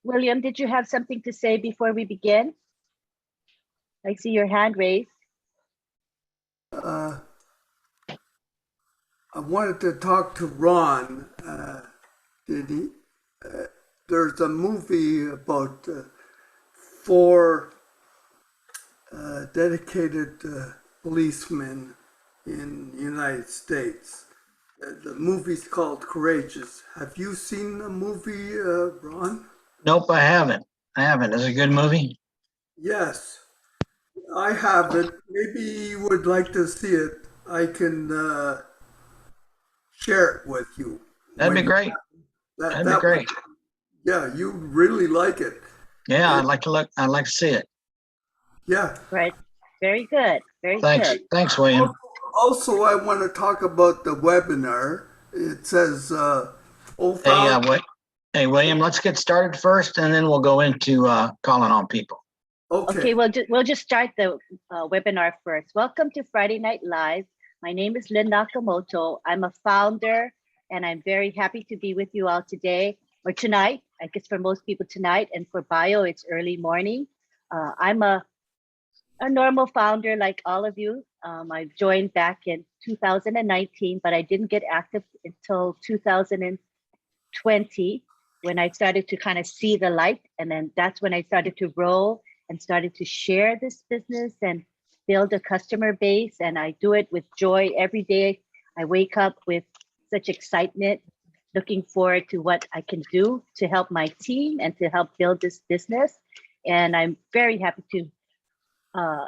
William, did you have something to say before we begin? I see your hand raised. I wanted to talk to Ron. Did he? There's a movie about four dedicated policemen in the United States. The movie's called Courageous. Have you seen the movie, Ron? Nope, I haven't. Is it a good movie? Yes, I haven't. Maybe you would like to see it. I can share it with you. That'd be great. That'd be great. Yeah, you really like it. Yeah, I'd like to see it. Yeah. Right. Very good. Very Thanks. good. Thanks, William. Also, I want to talk about the webinar. It says, Hey, William, let's get started first, and then we'll go into calling on people. Okay, we'll just start the webinar first. Welcome to Friday Night Live. My name is Lynn Nakamoto. I'm a founder, and I'm very happy to be with you all today, or tonight. I guess for most people tonight, and for Bio, it's early morning. I'm a normal founder like all of you. I joined back in 2019, but I didn't get active until 2020 when I started to kind of see the light. And then that's when I started to roll and started to share this business and build a customer base. And I do it with joy every day. I wake up with such excitement, looking forward to what I can do to help my team and to help build this business. And I'm very happy to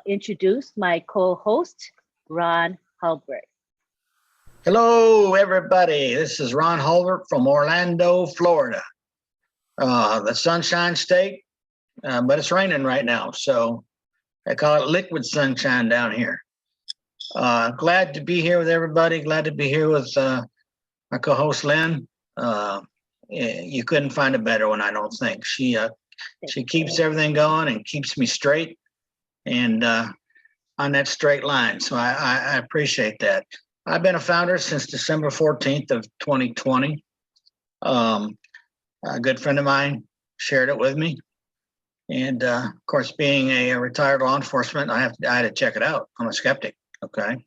introduce my co-host, Ron Hulbert. Hello, everybody. This is Ron Hulbert from Orlando, Florida, the Sunshine State, but it's raining right now, so I call it liquid sunshine down here. Glad to be here with everybody. Glad to be here with my co-host Lynn. You couldn't find a better one, I don't think. She keeps everything going and keeps me straight and on that straight line. So I appreciate that. I've been a founder since December 14th of 2020. A good friend of mine shared it with me. And of course, being a retired law enforcement, I had to check it out. I'm a skeptic, okay?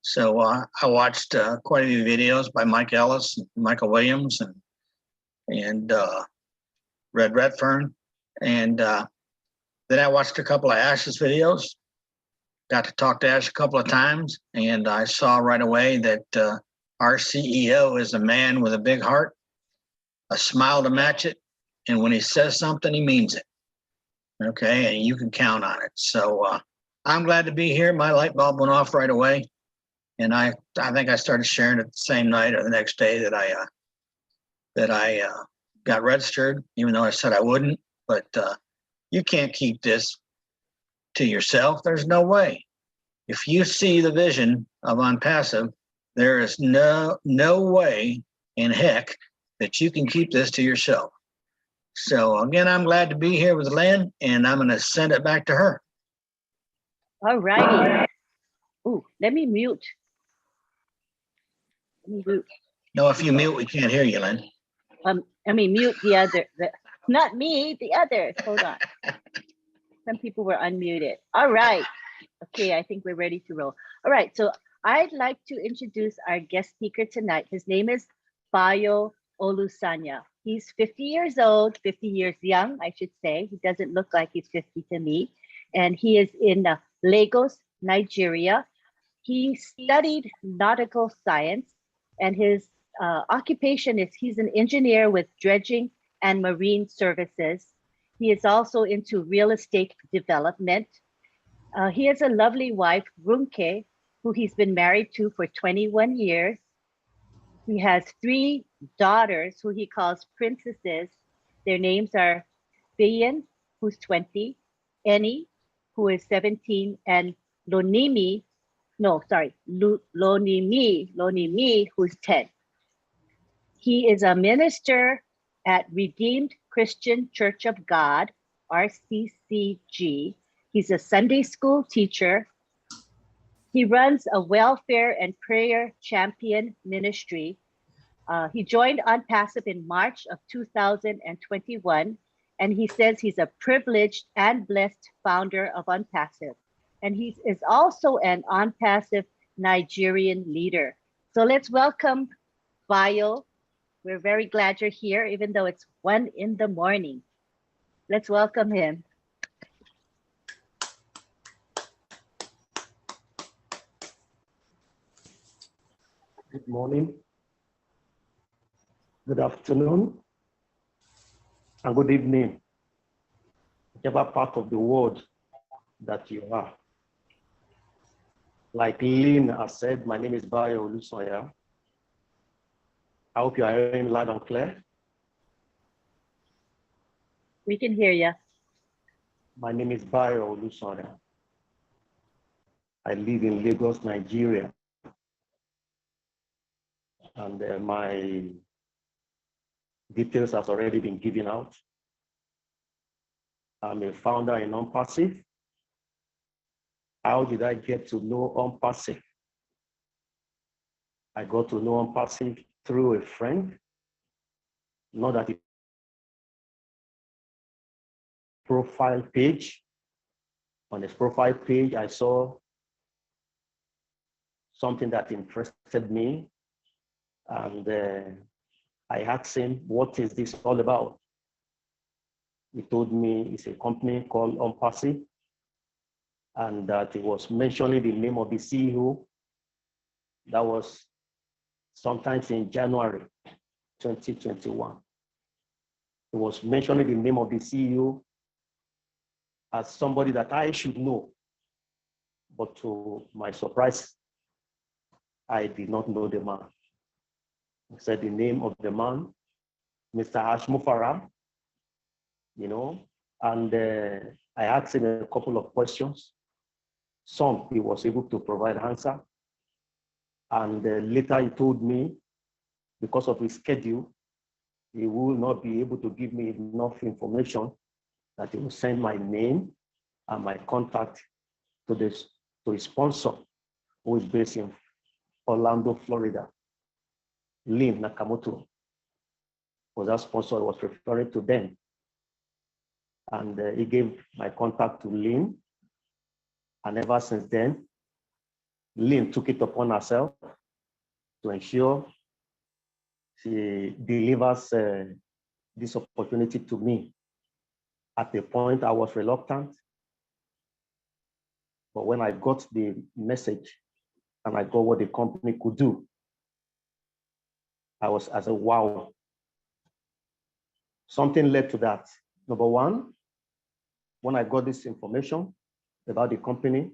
So I watched quite a few videos by Mike Ellis, and Michael Williams, and Red Redfern. And then I watched a couple of Ash's videos. Got to talk to Ash a couple of times, and I saw right away that our CEO is a man with a big heart, a smile to match it, and when he says something, he means it. Okay, and you can count on it. So I'm glad to be here. My light bulb went off right away, and I think I started sharing it the same night or the next day that I got registered, even though I said I wouldn't. But you can't keep this to yourself. There's no way. If you see the vision of OnPassive, there is no way in heck that you can keep this to yourself. So again, I'm glad to be here with Lynn, and I'm going to send it back to her. All righty. Ooh, let me mute. No, if you mute, we can't hear you, Lynn. Mute the other. Not me, the other. Hold on. Some people were unmuted. All right. Okay, I think we're ready to roll. All right, so I'd like to introduce our guest speaker tonight. His name is Bayo Olusanya. He's 50 years old, 50 years young, I should say. He doesn't look like he's 50 to me. And he is in Lagos, Nigeria. He studied nautical science, and his occupation is he's an engineer with dredging and marine services. He is also into real estate development. He has a lovely wife, Runke, who he's been married to for 21 years. He has 3 daughters who he calls princesses. Their names are Bian, who's 20, Eni, who is 17, and Lonimi, who's 10. He is a minister at Redeemed Christian Church of God, RCCG. He's a Sunday school teacher. He runs a welfare and prayer champion ministry. He joined OnPassive in March of 2021. And he says he's a privileged and blessed founder of OnPassive. And he is also an OnPassive Nigerian leader. So let's welcome Bayo. We're very glad you're here, even though it's 1 a.m. Let's welcome him. Good morning, good afternoon, and good evening, whichever part of the world that you are. Like Lynn has said, my name is Bayo Olusoya. I hope you are hearing loud and clear. We can hear you. My name is Bayo Olusoya. I live in Lagos, Nigeria. And my details has already been given out. I'm a founder in OnPassive. How did I get to know OnPassive? I got to know OnPassive through a friend. Not that it profile page. On his profile page, I saw something that interested me. And I asked him, what is this all about? He told me it's a company called OnPassive, and that he was mentioning the name of the CEO. That was sometimes in January 2021. He was mentioning the name of the CEO as somebody that I should know. But to my surprise, I did not know the man. He said the name of the man, Mr. Ashmufara, you know, and I asked him a couple of questions. Some he was able to provide answer. And later he told me, because of his schedule, he will not be able to give me enough information, that he will send my name and my contact to his sponsor, who is based in Orlando, Florida. Lynn, Nakamoto was that sponsor I was referring to then. And he gave my contact to Lynn. And ever since then, Lynn took it upon herself to ensure she delivers this opportunity to me. At the point I was reluctant, but when I got the message and I got what the company could do, I said, wow. Something led to that. Number one, when I got this information about the company,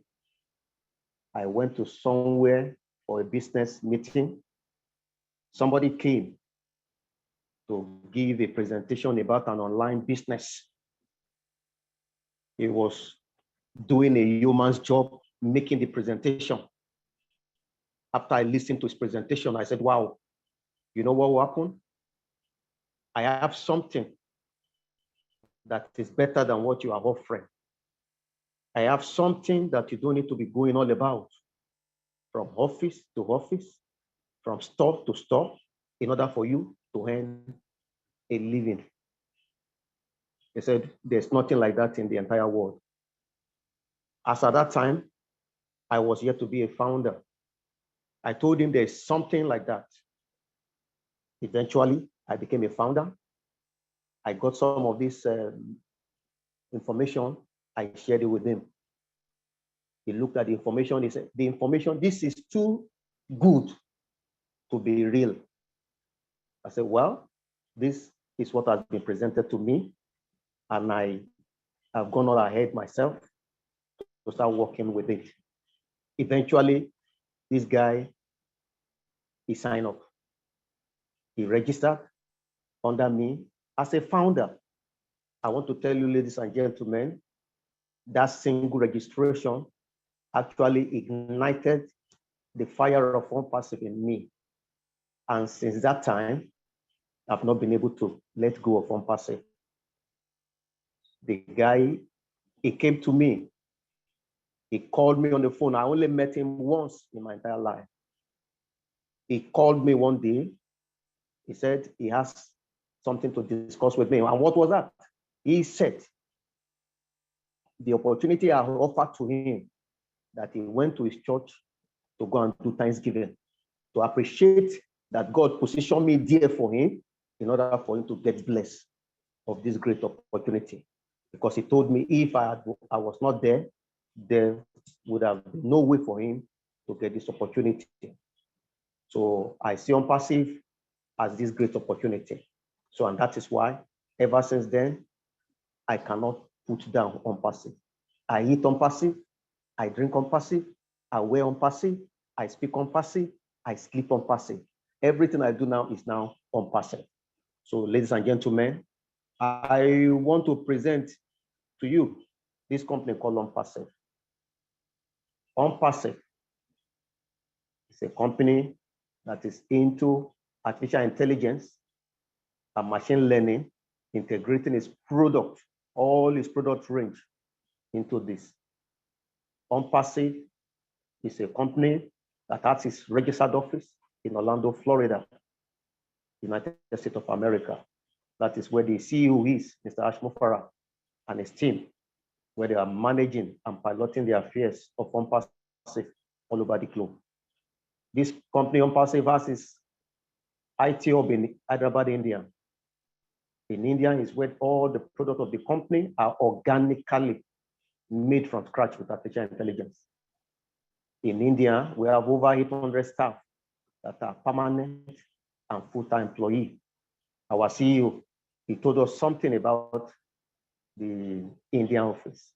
I went to somewhere for a business meeting. Somebody came to give a presentation about an online business. He was doing a yeoman's job, making the presentation. After I listened to his presentation, I said, wow, you know what will happen? I have something that is better than what you are offering. I have something that you don't need to be going all about, from office to office, from store to store, in order for you to earn a living. He said, there's nothing like that in the entire world. As at that time, I was yet to be a founder. I told him there's something like that. Eventually, I became a founder. I got some of this information. I shared it with him. He looked at the information. He said, the information, this is too good to be real. I said, well, this is what has been presented to me. And I have gone all ahead myself to start working with it. Eventually, this guy, he signed up. He registered under me as a founder. I want to tell you, ladies and gentlemen, that single registration actually ignited the fire of OnPassive in me. And since that time, I've not been able to let go of OnPassive. The guy, he came to me. He called me on the phone. I only met him once in my entire life. He called me one day. He said he has something to discuss with me. And what was that? He said the opportunity I offered to him, that he went to his church to go and do Thanksgiving, to appreciate that God positioned me there for him in order for him to get blessed of this great opportunity. Because he told me if I was not there, there would have been no way for him to get this opportunity. So I see OnPassive as this great opportunity. So, and that is why ever since then, I cannot put down OnPassive. I eat OnPassive, I drink OnPassive, I wear OnPassive, I speak OnPassive, I sleep OnPassive. Everything I do now is now OnPassive. So, ladies and gentlemen, I want to present to you this company called OnPassive. OnPassive is a company that is into artificial intelligence and machine learning, integrating its product, all its product range into this. OnPassive is a company that has its registered office in Orlando, Florida, United States of America. That is where the CEO is, Mr. Ashmofara, and his team, where they are managing and piloting the affairs of OnPassive all over the globe. This company, OnPassive, has its IT hub in Hyderabad, India. In India is where all the products of the company are organically made from scratch with artificial intelligence. In India, we have over 800 staff that are permanent and full-time employee. Our CEO, he told us something about the Indian office.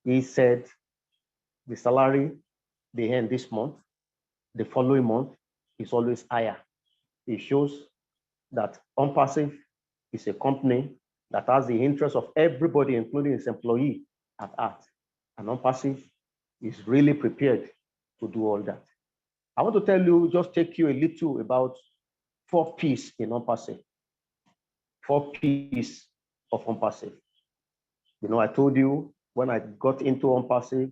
He said the salary they earn this month, the following month is always higher. It shows that OnPassive is a company that has the interest of everybody, including its employee, at heart. And OnPassive is really prepared to do all that. I want to tell you, just take you a little about 4 P's in OnPassive. 4 P's of OnPassive. You know, I told you when I got into OnPassive,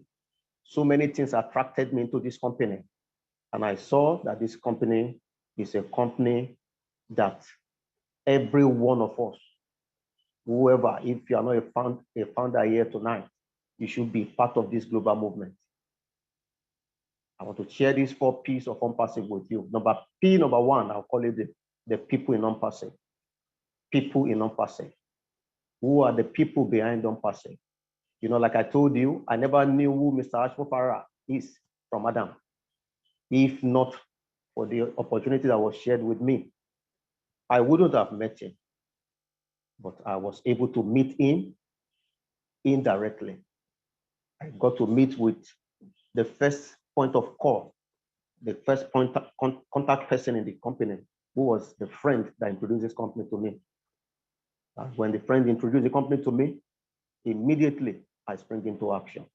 so many things attracted me into this company. And I saw that this company is a company that every one of us, whoever, if you are not a founder here tonight, you should be part of this global movement. I want to share these 4 P's of OnPassive with you. Number 1, I'll call it the people in OnPassive. People in OnPassive. Who are the people behind OnPassive? You know, like I told you, I never knew who Mr. Ashmofara is from Adam, if not for the opportunity that was shared with me. I wouldn't have met him, but I was able to meet him indirectly. I got to meet with the first point of call, the first contact person in the company, who was the friend that introduced this company to me. And when the friend introduced the company to me, immediately I sprang into action.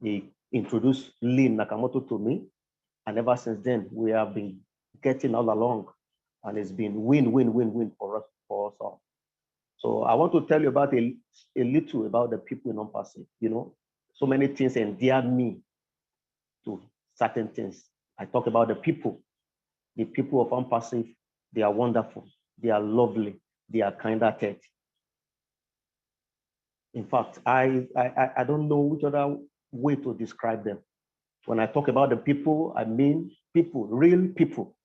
He introduced Lynn Nakamoto to me, and ever since then, we have been getting all along, and it's been win-win-win-win for us all. So I want to tell you about a little about the people in OnPassive. You know, so many things endear me to certain things. I talk about the people. The people of OnPassive, they are wonderful, they are lovely, they are kind-hearted. In fact, I don't know which other way to describe them. When I talk about the people, I mean people, real people,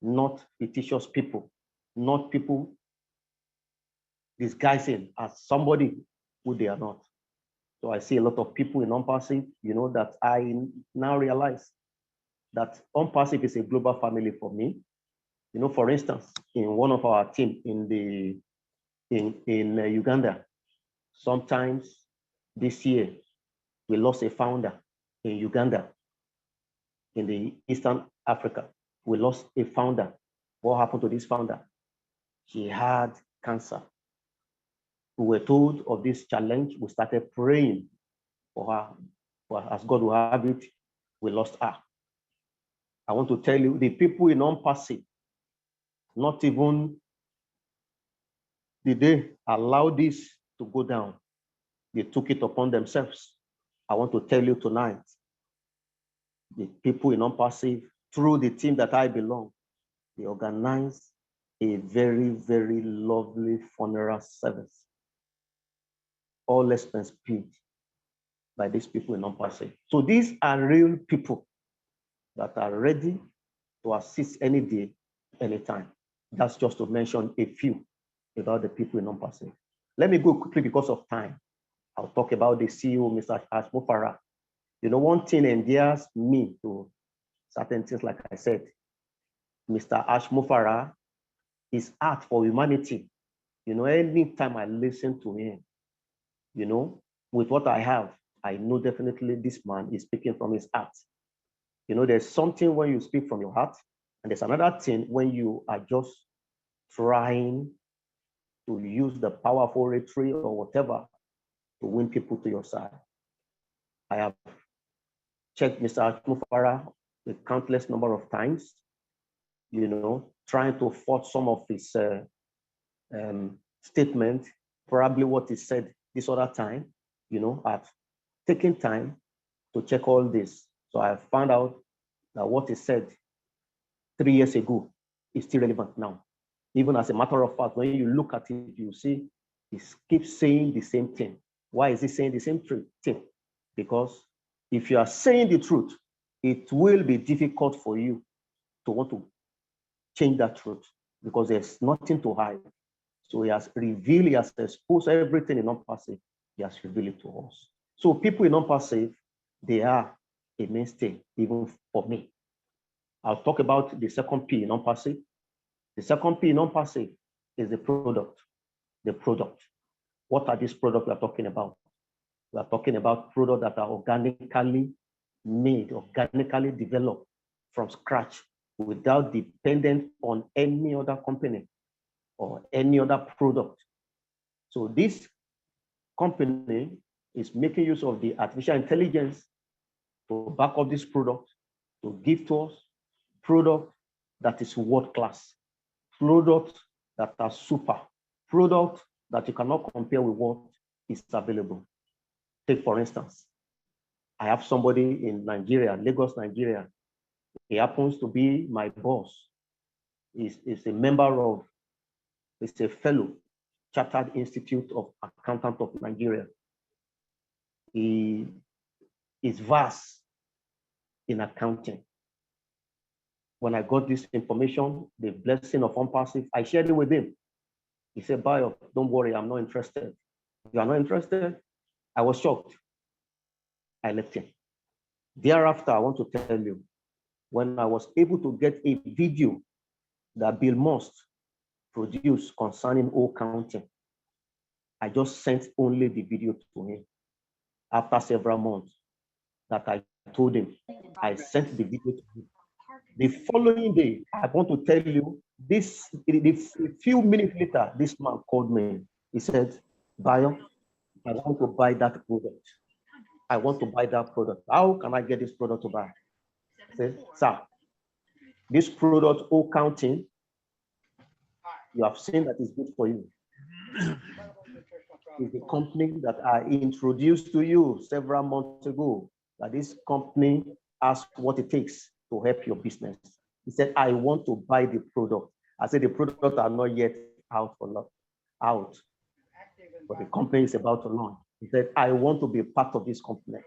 not fictitious people, not people disguising as somebody who they are not. So I see a lot of people in OnPassive, you know, that I now realize that OnPassive is a global family for me. You know, for instance, in one of our team in Uganda, sometimes this year, we lost a founder in Uganda, in the Eastern Africa. We lost a founder. What happened to this founder? She had cancer. We were told of this challenge. We started praying for her. But as God will have it, we lost her. I want to tell you, the people in OnPassive, not even did they allow this to go down. They took it upon themselves. I want to tell you tonight, the people in OnPassive, through the team that I belong, they organized a very, very lovely funeral service all expense paid by these people in OnPassive. So these are real people that are ready to assist any day, anytime. That's just to mention a few about the people in OnPassive. Let me go quickly because of time. I'll talk about the CEO, Mr. Ashmufara. You know, one thing endears me to certain things, like I said, Mr. Ashmufara, his art for humanity. You know, anytime I listen to him, you know, with what I have, I know definitely this man is speaking from his heart. You know, there's something when you speak from your heart, and there's another thing when you are just trying to use the powerful rhetoric or whatever to win people to your side. I have checked Mr. Ashmufara a countless number of times, you know, trying to force some of his statement, probably what he said this other time. You know, I've taken time to check all this. So I found out that what he said 3 years ago is still relevant now. Even as a matter of fact, when you look at it, you see he keeps saying the same thing. Why is he saying the same thing? Because if you are saying the truth, it will be difficult for you to want to change that truth because there's nothing to hide. So he has revealed, he has exposed everything in OnPassive. He has revealed it to us. So people in OnPassive, they are a mainstay, even for me. I'll talk about the second P in OnPassive. The second P in OnPassive is the product. The product. What are these products we are talking about? We are talking about products that are organically made, organically developed from scratch without dependent on any other company or any other product. So this company is making use of the artificial intelligence to back up this product, to give to us product that is world class, product that are super, product that you cannot compare with what is available. Take for instance, I have somebody in Nigeria, Lagos, Nigeria. He happens to be my boss. He's a member of, he's a fellow, Chartered Institute of Accountants of Nigeria. He is vast in accounting. When I got this information, the blessing of OnPassive, I shared it with him. He said, Bayo, don't worry, I'm not interested. You are not interested? I was shocked. I left him. Thereafter, I want to tell you, when I was able to get a video that Bill Most produced concerning O counting, I just sent only the video to him. After several months that I told him, I sent the video to him. The following day, I want to tell you, this a few minutes later, this man called me. He said, Bayo, I want to buy that product. I want to buy that product. How can I get this product to buy? I said, sir, this product, O counting, you have seen that is good for you. It's the company that I introduced to you several months ago, that this company has what it takes to help your business. He said, I want to buy the product. I said, the product are not yet out, but the company is about to launch. He said, I want to be a part of this company.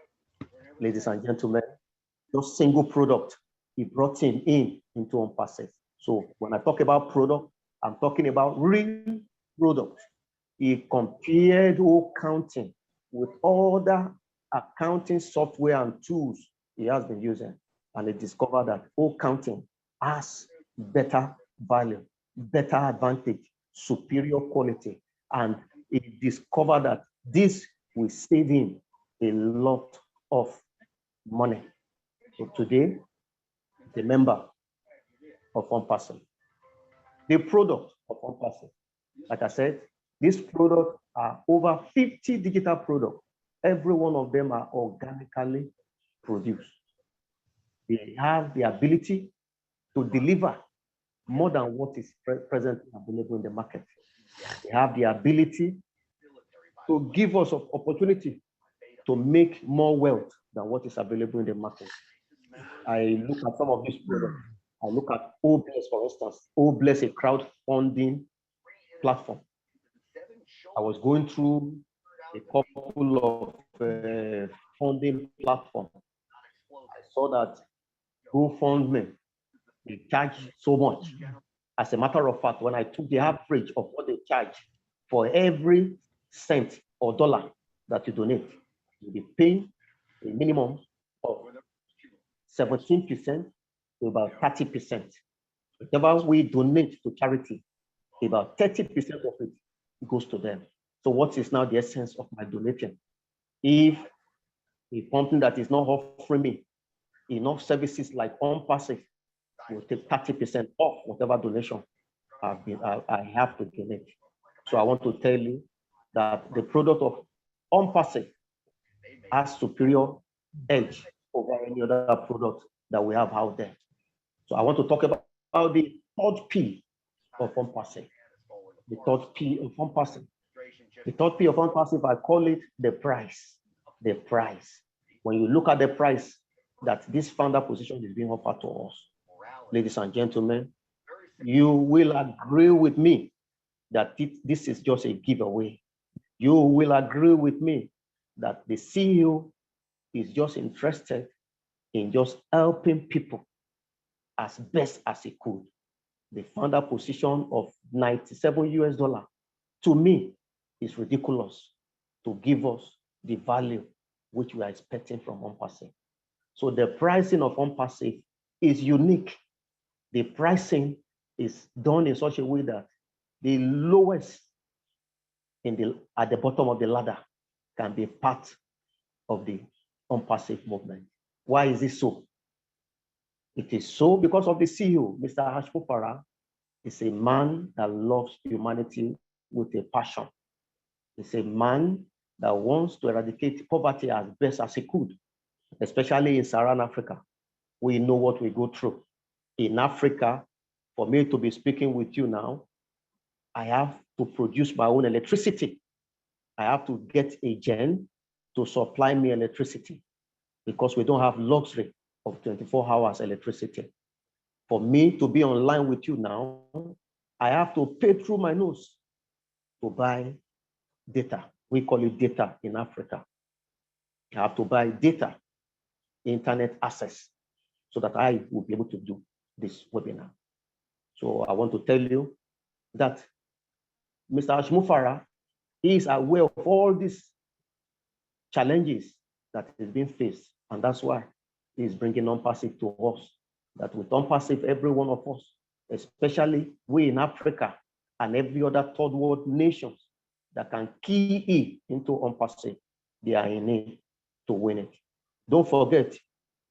Ladies and gentlemen, those single product, he brought him into OnPassive. So when I talk about product, I'm talking about real product. He compared O counting with other accounting software and tools he has been using, and he discovered that O counting has better value, better advantage, superior quality, and he discovered that this will save him a lot of money. So today, the member of OnPassive, the product of OnPassive, like I said, these products are over 50 digital products. Every one of them are organically produced. They have the ability to deliver more than what is presently available in the market. They have the ability to give us an opportunity to make more wealth than what is available in the market. I look at some of these products. I look at OBless, for instance. OBless, a crowdfunding platform. I was going through a couple of funding platforms. I saw that GoFundMe, they charge so much. As a matter of fact, when I took the average of what they charge for every cent or dollar that you donate, you'll be paying a minimum of 17% to about 30%. Whatever we donate to charity, about 30% of it goes to them. So what is now the essence of my donation? If a company that is not offering me enough services like OnPassive will take 30% off whatever donation I have to donate. So I want to tell you that the product of OnPassive has superior edge over any other product that we have out there. So I want to talk about the third P of OnPassive. The third P of OnPassive. The third P of OnPassive, I call it the price. The price. When you look at the price that this founder position is being offered to us, ladies and gentlemen, you will agree with me that this is just a giveaway. You will agree with me that the CEO is just interested in just helping people as best as he could. The founder position of $97 to me is ridiculous to give us the value which we are expecting from OnPassive. So the pricing of OnPassive is unique. The pricing is done in such a way that the lowest at the bottom of the ladder can be part of the OnPassive movement. Why is it so? It is so because of the CEO, Mr. Hashmufara, is a man that loves humanity with a passion. He's a man that wants to eradicate poverty as best as he could, especially in Saharan Africa. We know what we go through. In Africa, for me to be speaking with you now, I have to produce my own electricity. I have to get a gen to supply me electricity because we don't have luxury of 24 hours electricity. For me to be online with you now, I have to pay through my nose to buy data. We call it data in Africa. I have to buy data, internet access, so that I will be able to do this webinar. So I want to tell you that Mr. Hashmufara is aware of all these challenges that is being faced, and that's why he's bringing OnPassive to us. That with OnPassive, every one of us, especially we in Africa and every other third world nations that can key into OnPassive, they are in it to win it. Don't forget,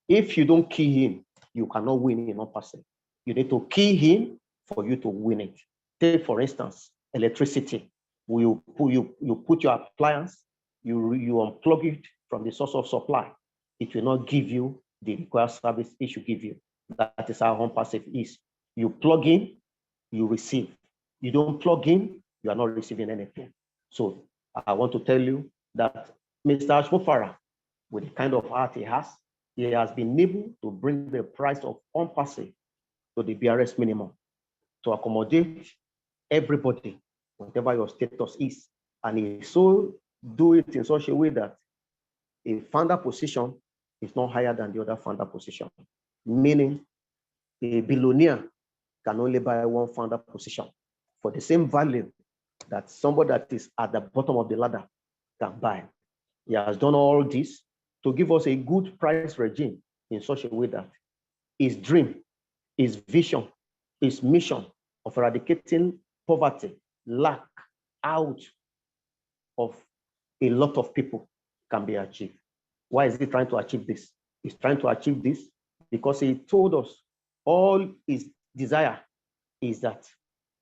if you don't key in, you cannot win in OnPassive. You need to key in for you to win it. Take, for instance, electricity. You put your appliance, you unplug it from the source of supply. It will not give you the required service it should give you. That is how OnPassive is. You plug in, you receive. You don't plug in, you are not receiving anything. So I want to tell you that Mr. Hashmufara, with the kind of heart he has been able to bring the price of OnPassive to the BRS minimum to accommodate everybody, whatever your status is. And he so do it in such a way that a founder position is not higher than the other founder position, meaning a billionaire can only buy one founder position for the same value that somebody that is at the bottom of the ladder can buy. He has done all this to give us a good price regime in such a way that his dream, his vision, his mission of eradicating poverty, lack out of a lot of people can be achieved. Why is he trying to achieve this? He's trying to achieve this because he told us all his desire is that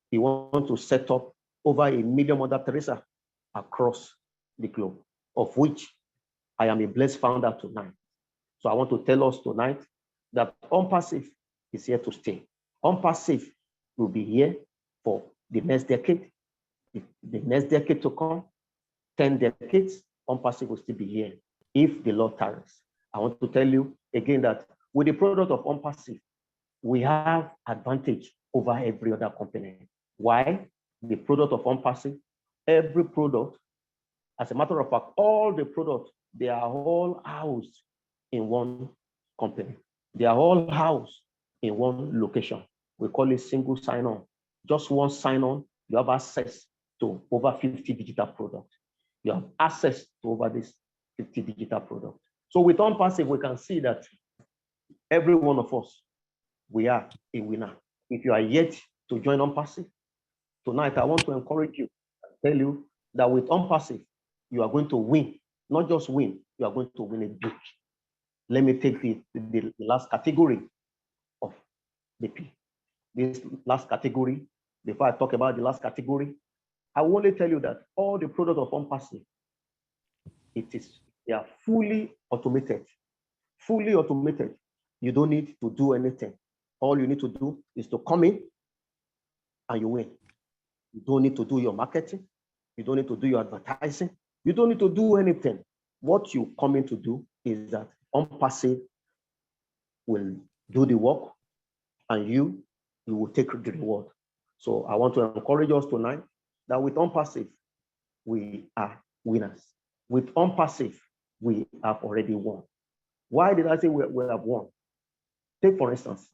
he wants to set up over 1 million Mother Teresa across the globe, of which I am a blessed founder tonight. So I want to tell us tonight that OnPassive is here to stay. OnPassive will be here for the next decade, the next decade to come, 10 decades, OnPassive will still be here if the Lord tarries. I want to tell you again that with the product of OnPassive, we have advantage over every other company. Why? The product of OnPassive, every product As a matter of fact, all the products, they are all housed in one company. They are all housed in one location. We call it single sign-on. Just one sign-on, you have access to over 50 digital products. You have access to over this 50 digital products. So with OnPassive, we can see that every one of us, we are a winner. If you are yet to join OnPassive, tonight I want to encourage you, tell you that with OnPassive, you are going to win. Not just win, you are going to win it big. Let me take the last category of the P. This last category, before I talk about the last category, I will only tell you that all the products of OnPassive, they are fully automated. Fully automated. You don't need to do anything. All you need to do is to come in and you win. You don't need to do your marketing. You don't need to do your advertising. You don't need to do anything. What you come in to do is that OnPassive will do the work and you will take the reward. So I want to encourage us tonight that with OnPassive, we are winners. With OnPassive, we have already won. Why did I say we have won? Take, for instance,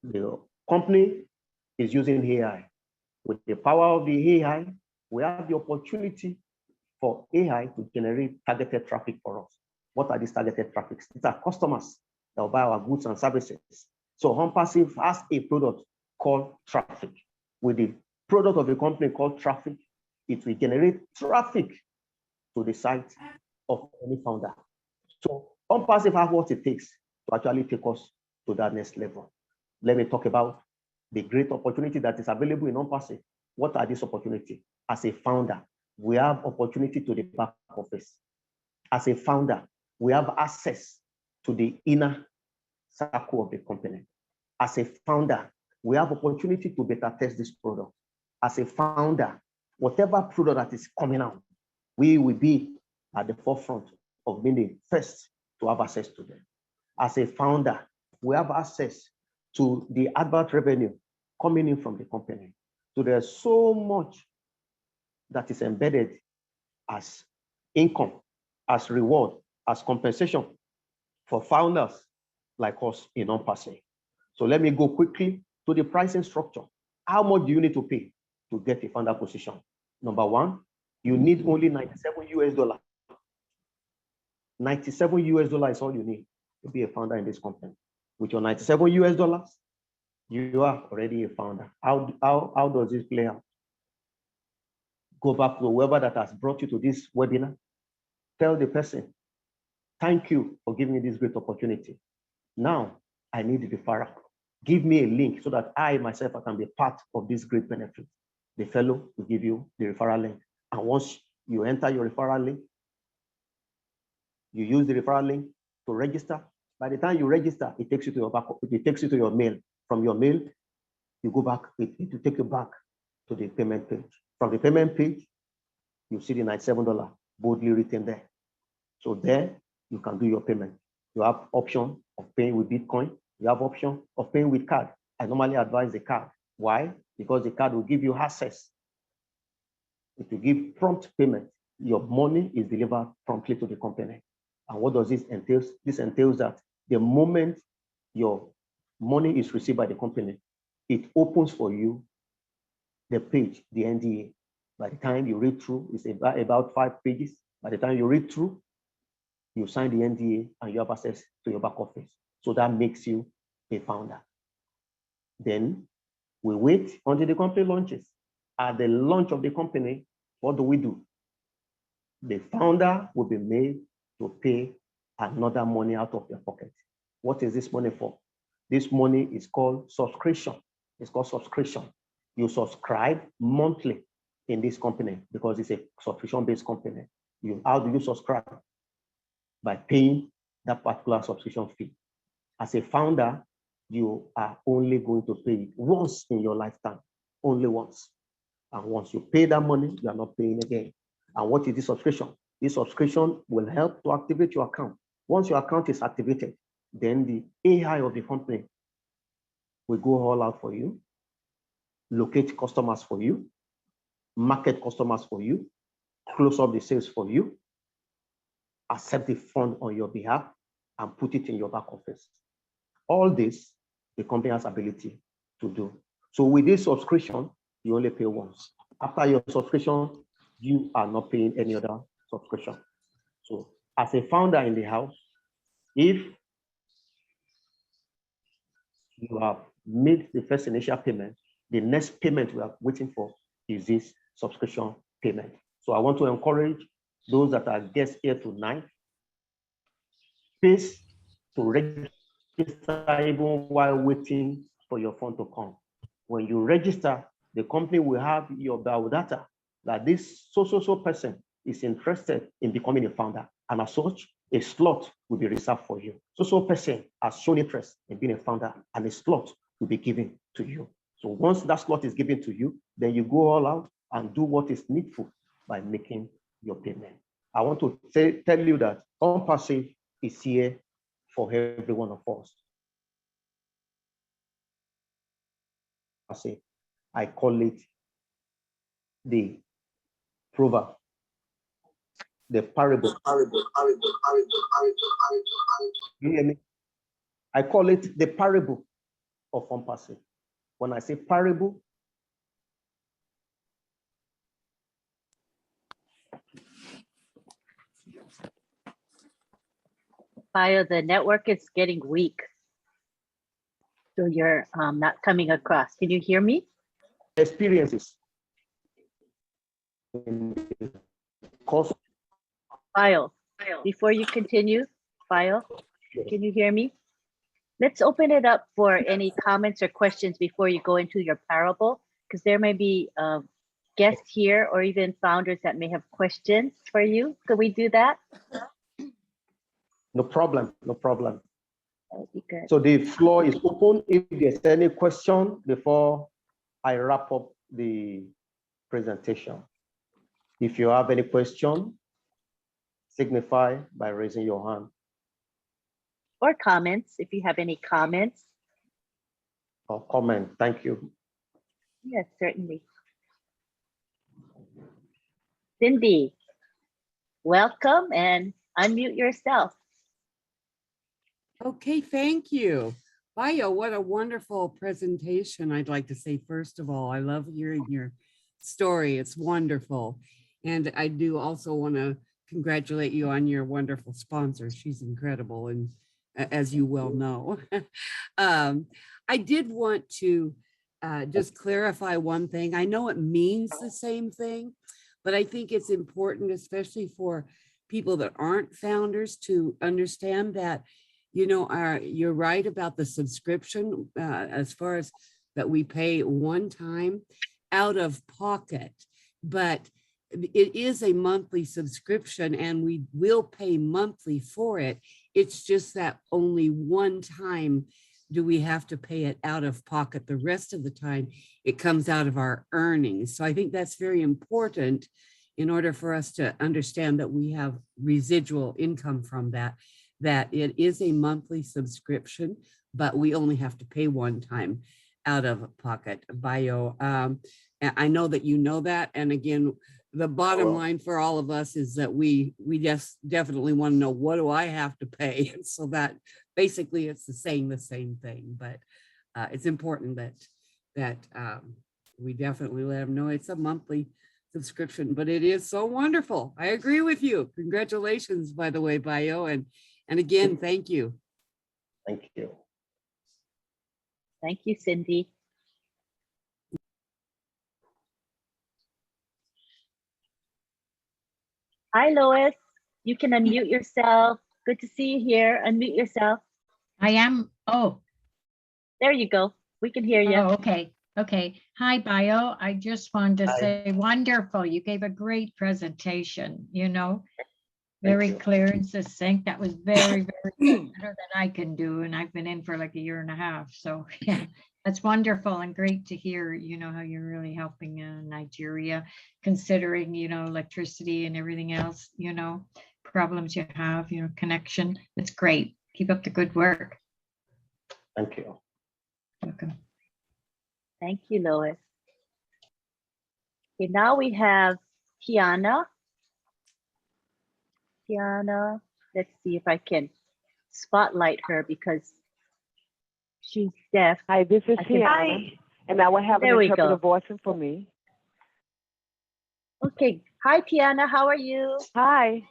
the company is using AI. With the power of the AI, we have the opportunity for AI to generate targeted traffic for us. What are these targeted traffics? These are customers that will buy our goods and services. So OnPassive has a product called Traffic. With the product of a company called Traffic, it will generate traffic to the site of any founder. So OnPassive has what it takes to actually take us to that next level. Let me talk about the great opportunity that is available in OnPassive. What are these opportunities? As a founder, we have opportunity to the back office. As a founder, we have access to the inner circle of the company. As a founder, we have opportunity to beta test this product. As a founder, whatever product that is coming out, we will be at the forefront of being the first to have access to them. As a founder, we have access to the advert revenue coming in from the company. So there's so much that is embedded as income, as reward, as compensation for founders like us in OnPassive. So let me go quickly to the pricing structure. How much do you need to pay to get a founder position? Number one, you need only $97. 97 US dollars is all you need to be a founder in this company. With your 97 US dollars, you are already a founder. How does this play out? Go back to whoever that has brought you to this webinar. Tell the person, thank you for giving me this great opportunity. Now I need the referral. Give me a link so that I myself can be part of this great benefit. The fellow will give you the referral link. And once you enter your referral link, you use the referral link to register. By the time you register, it takes you to your back, it takes you to your mail. From your mail, you go back, it will take you back to the payment page. From the payment page, you see the $97 boldly written there. So there, you can do your payment. You have option of paying with Bitcoin. You have option of paying with card. I normally advise the card. Why? Because the card will give you access. It will give prompt payment. Your money is delivered promptly to the company. And what does this entail? This entails that the moment your money is received by the company, it opens for you the page, the NDA. By the time you read through, it's about 5 pages. By the time you read through, you sign the NDA and you have access to your back office. So that makes you a founder. Then we wait until the company launches. At the launch of the company, what do? The founder will be made to pay another money out of their pocket. What is this money for? This money is called subscription. It's called subscription. You subscribe monthly in this company because it's a subscription-based company. How do you subscribe? By paying that particular subscription fee. As a founder, you are only going to pay it once in your lifetime, only once. And once you pay that money, you are not paying again. And what is this subscription? This subscription will help to activate your account. Once your account is activated, then the AI of the company will go all out for you, locate customers for you, market customers for you, close up the sales for you, accept the fund on your behalf, and put it in your back office. All this, the company has ability to do. So with this subscription, you only pay once. After your subscription, you are not paying any other subscription. So as a founder in the house, if you have made the first initial payment, the next payment we are waiting for is this subscription payment. So I want to encourage those that are guests here tonight, please, to register even while waiting for your fund to come. When you register, the company will have your biodata that this so person is interested in becoming a founder, and as such, a slot will be reserved for you. So person has shown interest in being a founder, and a slot will be given to you. So once that slot is given to you, then you go all out and do what is needful by making your payment. I want to tell you that OnPassive is here for every one of us. I call it the proverb, the parable. You hear me? I call it the parable of OnPassive. When I say parable, Bio, the network is getting weak. So you're not coming across. Can you hear me? experiences in the course. Bio, before you continue, Bio, can you hear me? Let's open it up for any comments or questions before you go into your parable, because there may be guests here or even founders that may have questions for you. Could we do that? No problem, no problem. That would be good. So the floor is open. If there's any question before I wrap up the presentation. If you have any question, signify by raising your hand. Or comments, if you have any comments. Or comment. Thank you. Yes, certainly. Cindy, welcome and unmute yourself. Okay, thank you. Bio, what a wonderful presentation. I'd like to say, first of all, I love hearing your story. It's wonderful. And I do also want to congratulate you on your wonderful sponsor. She's incredible, and as you well know. I did want to just clarify one thing. I know it means the same thing, but I think it's important, especially for people that aren't founders, to understand that, you know, you're right about the subscription as far as that we pay one time out of pocket, but it is a monthly subscription and we will pay monthly for it. It's just that only one time do we have to pay it out of pocket. The rest of the time it comes out of our earnings. So I think that's very important in order for us to understand that we have residual income from that it is a monthly subscription, but we only have to pay one time out of pocket. Bio, I know that you know that. And again, the bottom line for all of us is that we just definitely want to know, what do I have to pay? And so that basically it's the same thing, but it's important that we definitely let them know it's a monthly subscription, but it is so wonderful. I agree with you. Congratulations, by the way, Bio. And again, thank you. Thank you. Thank you, Cindy. Hi, Lois. You can unmute yourself. Good to see you here. Unmute yourself. I am. Oh, There you go. We can hear you. oh, okay. Okay. Hi, Bio. I just wanted to Hi. say, wonderful. You gave a great presentation, you know, Thank very you. clear and succinct. That was very, very better than I can do. And I've been in for like a year and a half. So yeah, that's wonderful and great to hear, you know, how you're really helping Nigeria, considering, you know, electricity and everything else, you know, problems you have, you know, connection. It's great. Keep up the good work. Thank you. Welcome. Thank you, Lois. Okay, now we have Kiana. Tiana. Let's see if I can spotlight her because she's deaf. Hi, this is I can- Tiana, and I will have an There we interpreter go. voicing for me. Okay. Hi, Tiana. How are you? Hi.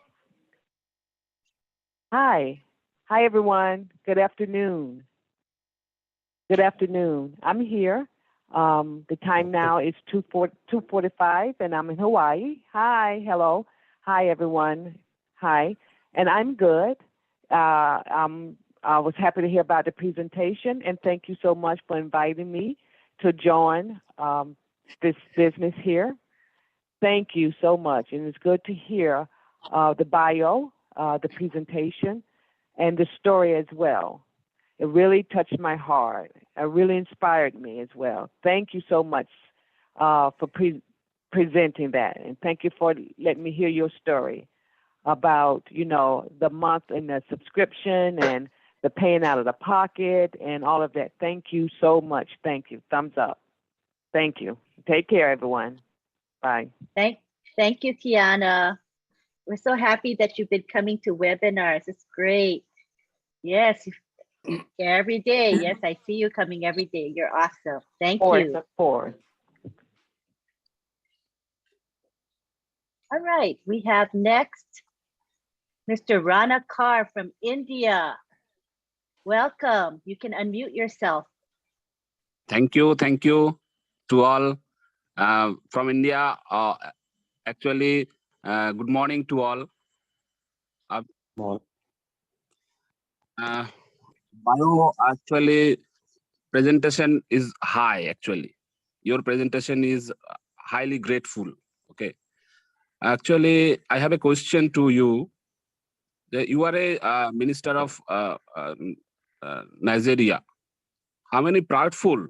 Hi. Hi, everyone. Good afternoon. Good afternoon. I'm here. The time now is 2:45, and I'm in Hawaii. Hi. Hello. Hi, everyone. Hi. And I'm good. I was happy to hear about the presentation, and thank you so much for inviting me to join this business here. Thank you so much. And it's good to hear the bio, the presentation, and the story as well. It really touched my heart. It really inspired me as well. Thank you so much for presenting that. And thank you for letting me hear your story about, the month and the subscription and the paying out of the pocket and all of that. Thank you so much. Thank you. Thumbs up. Thank you. Take care, everyone. Bye. Thank you, Tiana. We're so happy that you've been coming to webinars. It's great. Yes, every day. Yes, I see you coming every day. You're awesome. Thank you. Forward. All right, we have next Mr. Rana Kar from India. Welcome. You can unmute yourself. Thank you to all from India. Actually, good morning to all. Bio actually presentation is high. Actually, your presentation is highly grateful. Okay. Actually, I have a question to you. You are a minister of Nigeria. How many proudful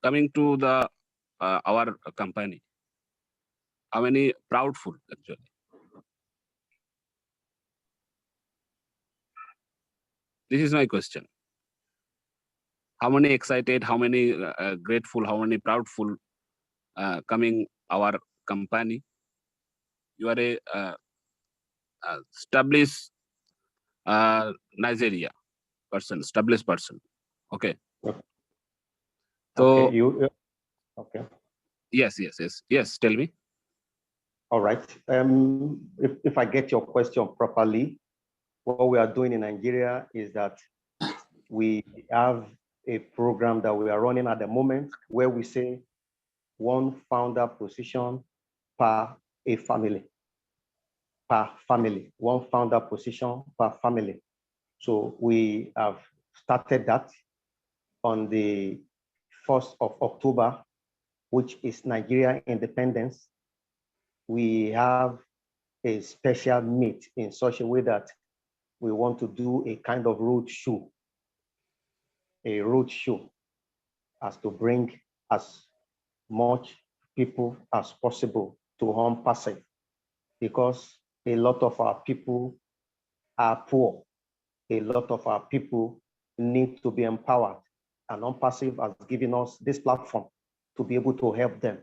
coming to the our company? How many proudful actually? This is my question. How many excited? How many grateful? How many proudful coming our company? You are a established Nigeria person, established person. Okay. So Okay, okay. Yes. Tell me. All right. If I get your question properly, what we are doing in Nigeria is that we have a program that we are running at the moment where we say one founder position per a family, one founder position per family. So we have started that on the 1st of October, which is Nigeria independence. We have a special meet in such a way that we want to do a kind of road show as to bring as much people as possible to OnPassive, because a lot of our people are poor. A lot of our people need to be empowered, and OnPassive has given us this platform to be able to help them.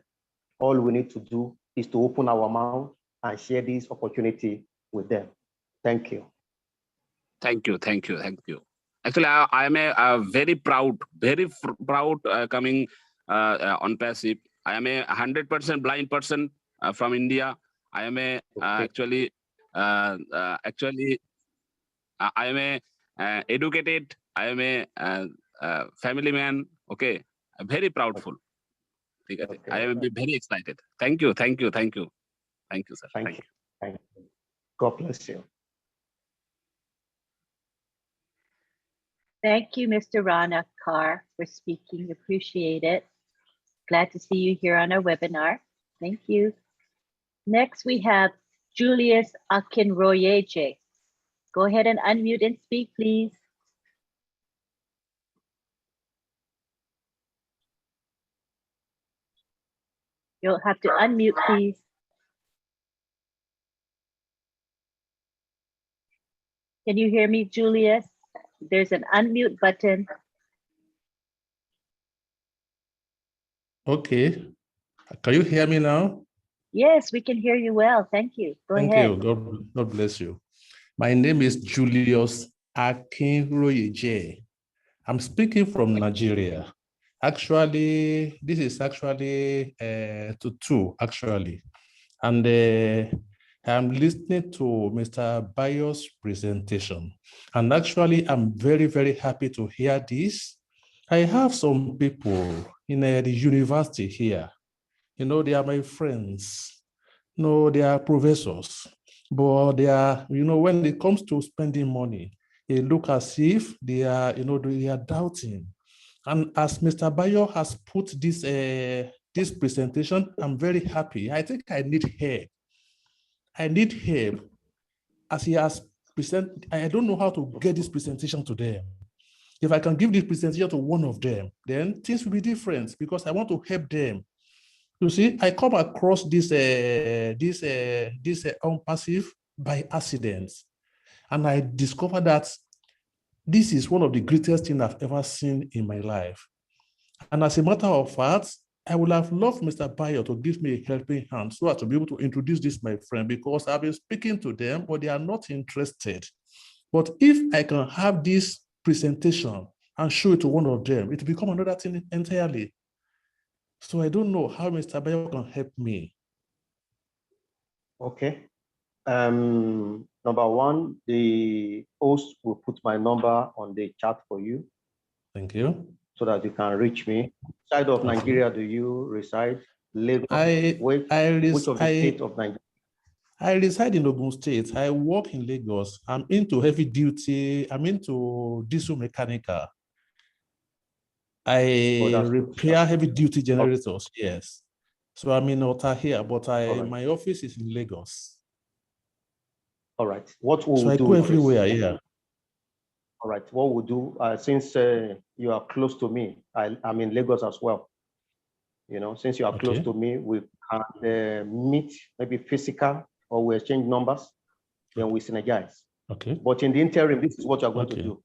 All we need to do is to open our mouth and share this opportunity with them. Thank you. Thank you. Actually, I am a very proud coming OnPassive. I am a 100% blind person from India. I am a actually I am a educated. I am a family man. Okay, I'm very proudful. Okay. I am very excited. Thank you, sir. Thank you. God bless you. Thank you, Mr. Rana Kar, for speaking. Appreciate it. Glad to see you here on our webinar. Thank you. Next, we have Julius Akinroyeje. Go ahead and unmute and speak, please. You'll have to unmute, please. Can you hear me, Julius? There's an unmute button. Okay. Can you hear me now? Yes, we can hear you well. Thank you. Go Thank ahead. you. God bless you. My name is Julius Akinroyeje. I'm speaking from Nigeria. Actually, this is actually to actually. And I'm listening to Mr. Bayo's presentation. And actually, I'm very, very happy to hear this. I have some people in the university here. You know, they are my friends. No, they are professors. But they are, you know, when it comes to spending money, they look as if they are, you know, they are doubting. And as Mr. Bayo has put this presentation, I'm very happy. I think I need help. I need help. As he has presented, I don't know how to get this presentation to them. If I can give this presentation to one of them, then things will be different because I want to help them. You see, I come across this OnPassive by accident, and I discovered that this is one of the greatest things I've ever seen in my life. And as a matter of fact, I would have loved Mr. Bayo to give me a helping hand so as to be able to introduce this my friend, because I've been speaking to them, but they are not interested. But if I can have this presentation and show it to one of them, it will become another thing entirely. So I don't know how Mr. Bayo can help me. Okay. Number one, the host will put my number on the chat for you. Thank you. So that you can reach me. Side of Nigeria do you reside? Lagos? Which of the state of Nigeria? I reside in Ogun State. I work in Lagos. I'm into heavy duty. I'm into diesel mechanical. I repair heavy duty generators, yes. So I'm in Ota here, but my office is in Lagos. All right. What will so I go everywhere, yeah. All right. What we'll do, since you are close to me, I'm in Lagos as well. You know, since you are close to me, we can meet, maybe physical, or we exchange numbers, then we synergize. Okay. But in the interim, this is what you're going to do.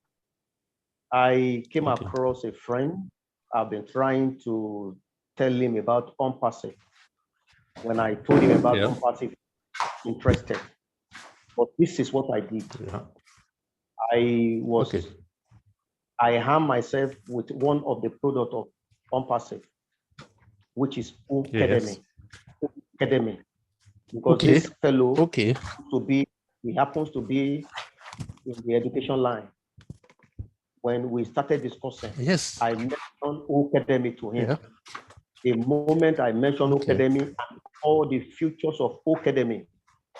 I came across a friend. I've been trying to tell him about OnPassive. When I told him about OnPassive, interested. But this is what I did. I armed myself with one of the products of OnPassive, which is Academy. Academy. Because this fellow he happens to be in the education line. When we started discussing, I mentioned Academy to him. The moment I mentioned Academy and all the futures of Academy,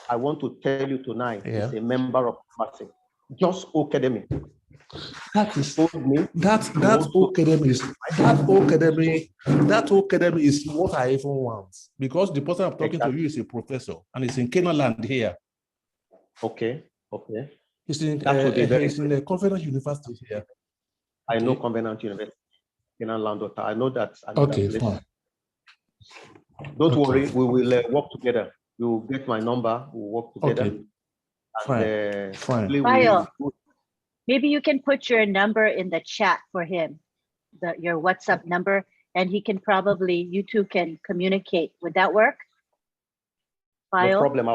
I want to tell you tonight, he's a member of OnPassive. Just Academy. That Academy is what I even want, because the person I'm talking to you is a professor and it's in Canaan land here. Okay, okay. He's in the Covenant University here. I know Covenant University, Canaan land. I know that. Fine. Don't worry, we will work together. You will get my number. We'll work together. Fine. Bayo, maybe you can put your number in the chat for him, your WhatsApp number, and he can probably, you two can communicate. Would that work? Bayo? No problem.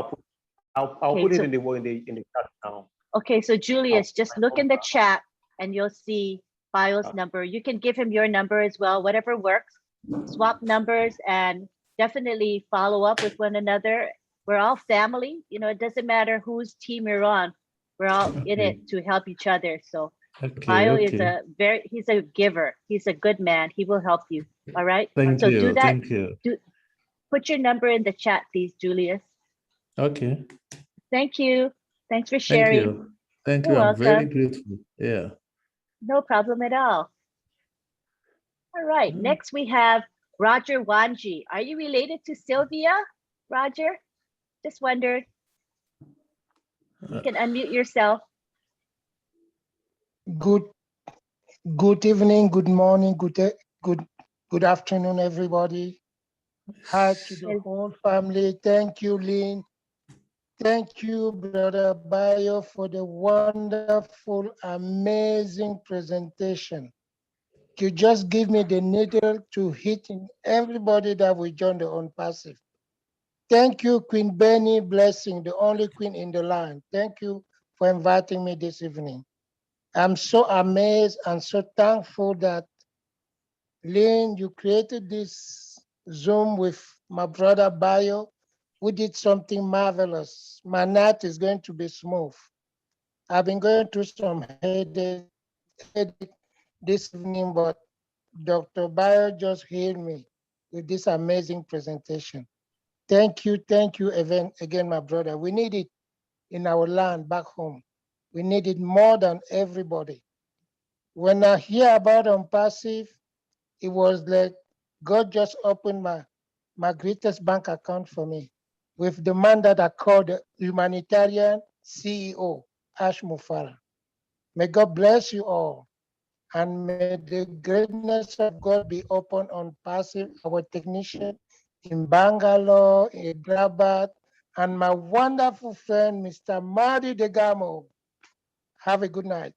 I'll put it in the chat now. Okay, so Julius, just look in the chat and you'll see Bayo's number. You can give him your number as well, whatever works. Swap numbers and definitely follow up with one another. We're all family. You know, it doesn't matter whose team you're on. We're all in it to help each other. So Bayo is he's a giver. He's a good man. He will help you. All right. Thank you. Do that. Thank you. Put your number in the chat, please, Julius. Okay. Thank you. Thanks for sharing. Thank you. I'm very grateful. Yeah. No problem at all. All right. Next we have Roger Wanji. Are you related to Sylvia, Roger? Just wondered. You can unmute yourself. Good evening, good morning, good afternoon, everybody. Hi to the whole family. Thank you, Lynn. Thank you, Brother Bayo, for the wonderful, amazing presentation. You just give me the needle to hit in everybody that will join the OnPassive. Thank you, Queen Benny, blessing, the only queen in the land. Thank you for inviting me this evening. I'm so amazed and so thankful that, Lynn, you created this Zoom with my brother Bayo. We did something marvelous. My night is going to be smooth. I've been going through some headache this evening, but Dr. Bayo just healed me with this amazing presentation. Thank you again, my brother. We need it in our land back home. We need it more than everybody. When I hear about OnPassive, it was like God just opened my greatest bank account for me with the man that I call the humanitarian CEO, Ash Mufara. May God bless you all. And may the greatness of God be open on Passive, our technician in Bangalore, in Hyderabad, and my wonderful friend, Mr. Madi Degamo. Have a good night.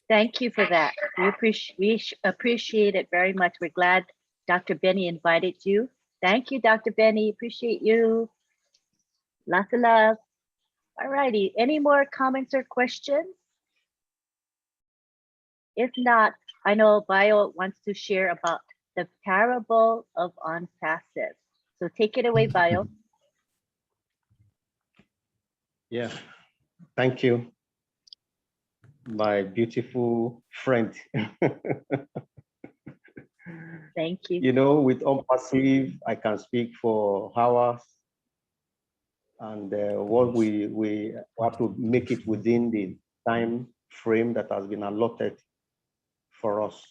Thank you for that. We appreciate it very much. We're glad Dr. Benny invited you. Thank you, Dr. Benny. Appreciate you. Lots of love. All righty. Any more comments or questions? If not, I know Bayo wants to share about the parable of OnPassive. So take it away, Bayo. Yeah, thank you, my beautiful friend. Thank you. You know, with OnPassive, I can speak for hours, and what we have to make it within the time frame that has been allotted for us.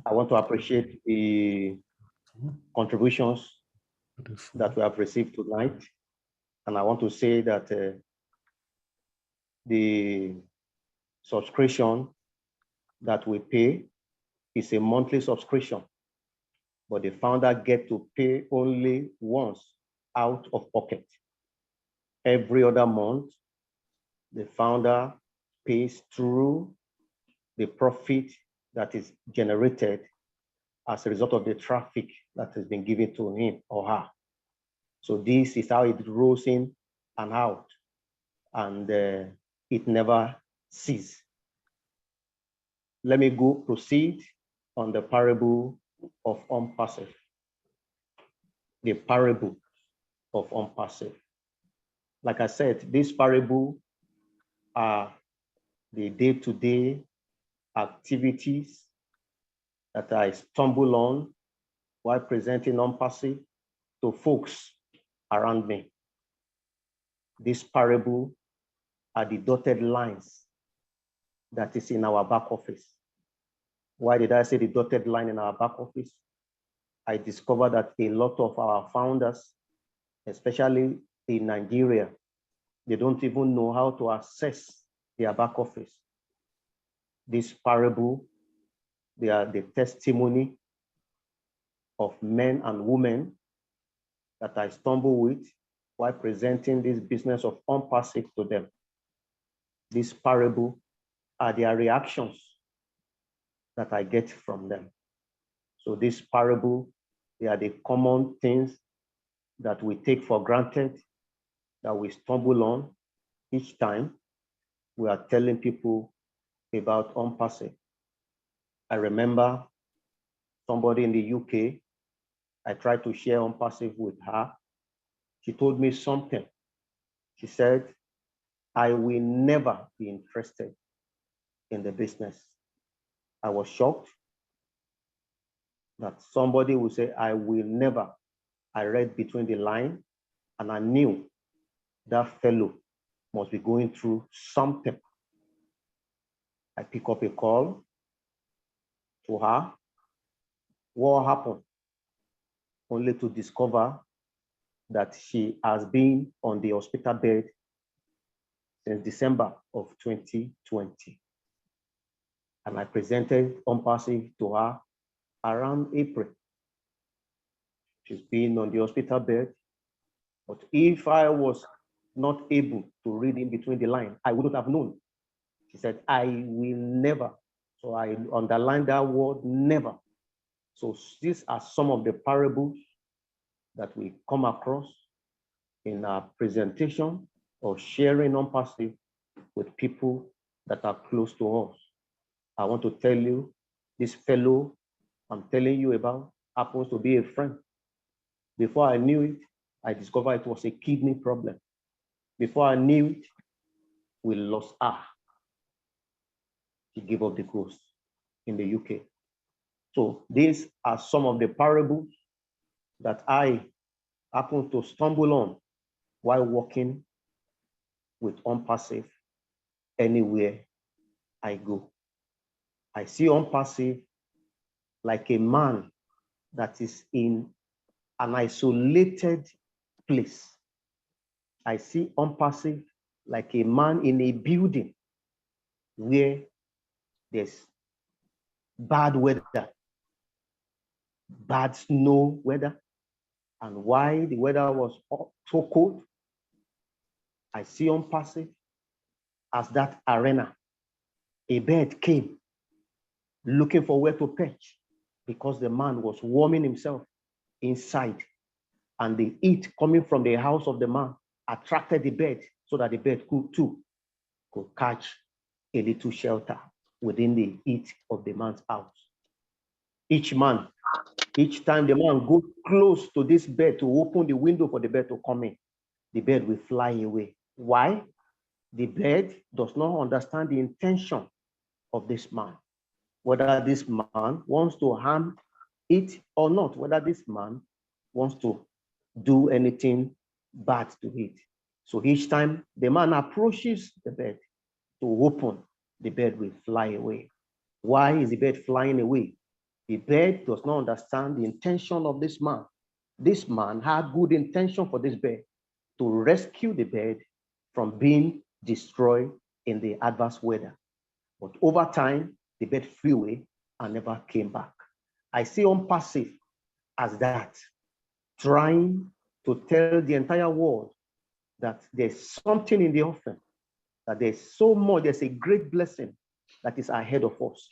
I want to appreciate the contributions that we have received tonight, and I want to say that the subscription that we pay is a monthly subscription, but the founder gets to pay only once out of pocket. Every other month, the founder pays through the profit that is generated as a result of the traffic that has been given to him or her. So this is how it rolls in and out, and it never ceases. Let me proceed on the parable of OnPassive. The parable of OnPassive. Like I said, this parable are the day-to-day activities that I stumble on while presenting OnPassive to folks around me. This parable are the dotted lines that is in our back office. Why did I say the dotted line in our back office? I discovered that a lot of our founders, especially in Nigeria, they don't even know how to access their back office. This parable, they are the testimony of men and women that I stumble with while presenting this business of OnPassive to them. This parable are their reactions that I get from them. So this parable, they are the common things that we take for granted, that we stumble on each time we are telling people about OnPassive. I remember somebody in the UK, I tried to share OnPassive with her. She told me something. She said, I will never be interested in the business. I was shocked that somebody would say, I will never. I read between the lines and I knew that fellow must be going through something. I pick up a call to her. What happened? Only to discover that she has been on the hospital bed since December of 2020. And I presented OnPassive to her around April. She's been on the hospital bed, but if I was not able to read in between the lines, I wouldn't have known. She said, I will never. So I underlined that word, never. So these are some of the parables that we come across in our presentation or sharing OnPassive with people that are close to us. I want to tell you, this fellow I'm telling you about happens to be a friend. Before I knew it, I discovered it was a kidney problem. Before I knew it, we lost her. She gave up the ghost in the UK. So these are some of the parables that I happen to stumble on while working with OnPassive anywhere I go. I see OnPassive like a man that is in an isolated place. I see OnPassive like a man in a building where there's bad weather, bad snow weather, and why the weather was so cold. I see OnPassive as that arena. A bird came looking for where to perch because the man was warming himself inside, and the heat coming from the house of the man attracted the bird so that the bird could catch a little shelter within the heat of the man's house. Each time the man goes close to this bird to open the window for the bird to come in, the bird will fly away. Why? The bird does not understand the intention of this man, whether this man wants to harm it or not, whether this man wants to do anything bad to it. So each time the man approaches the bird to open, the bird will fly away. Why is the bird flying away? The bird does not understand the intention of this man. This man had good intention for this bird to rescue the bird from being destroyed in the adverse weather. But over time, the bird flew away and never came back. I see OnPassive as that, trying to tell the entire world that there's something in the offering, that there's so much, there's a great blessing that is ahead of us.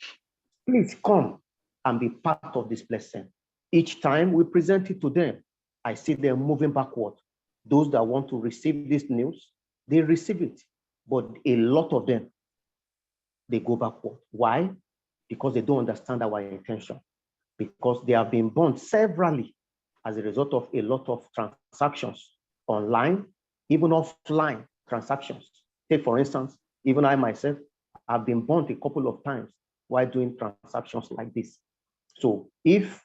Please come and be part of this blessing. Each time we present it to them, I see them moving backward. Those that want to receive this news, they receive it. But a lot of them, they go backward. Why? Because they don't understand our intention. Because they have been burned severally as a result of a lot of transactions online, even offline transactions. Take, for instance, even I myself have been burned a couple of times while doing transactions like this. So if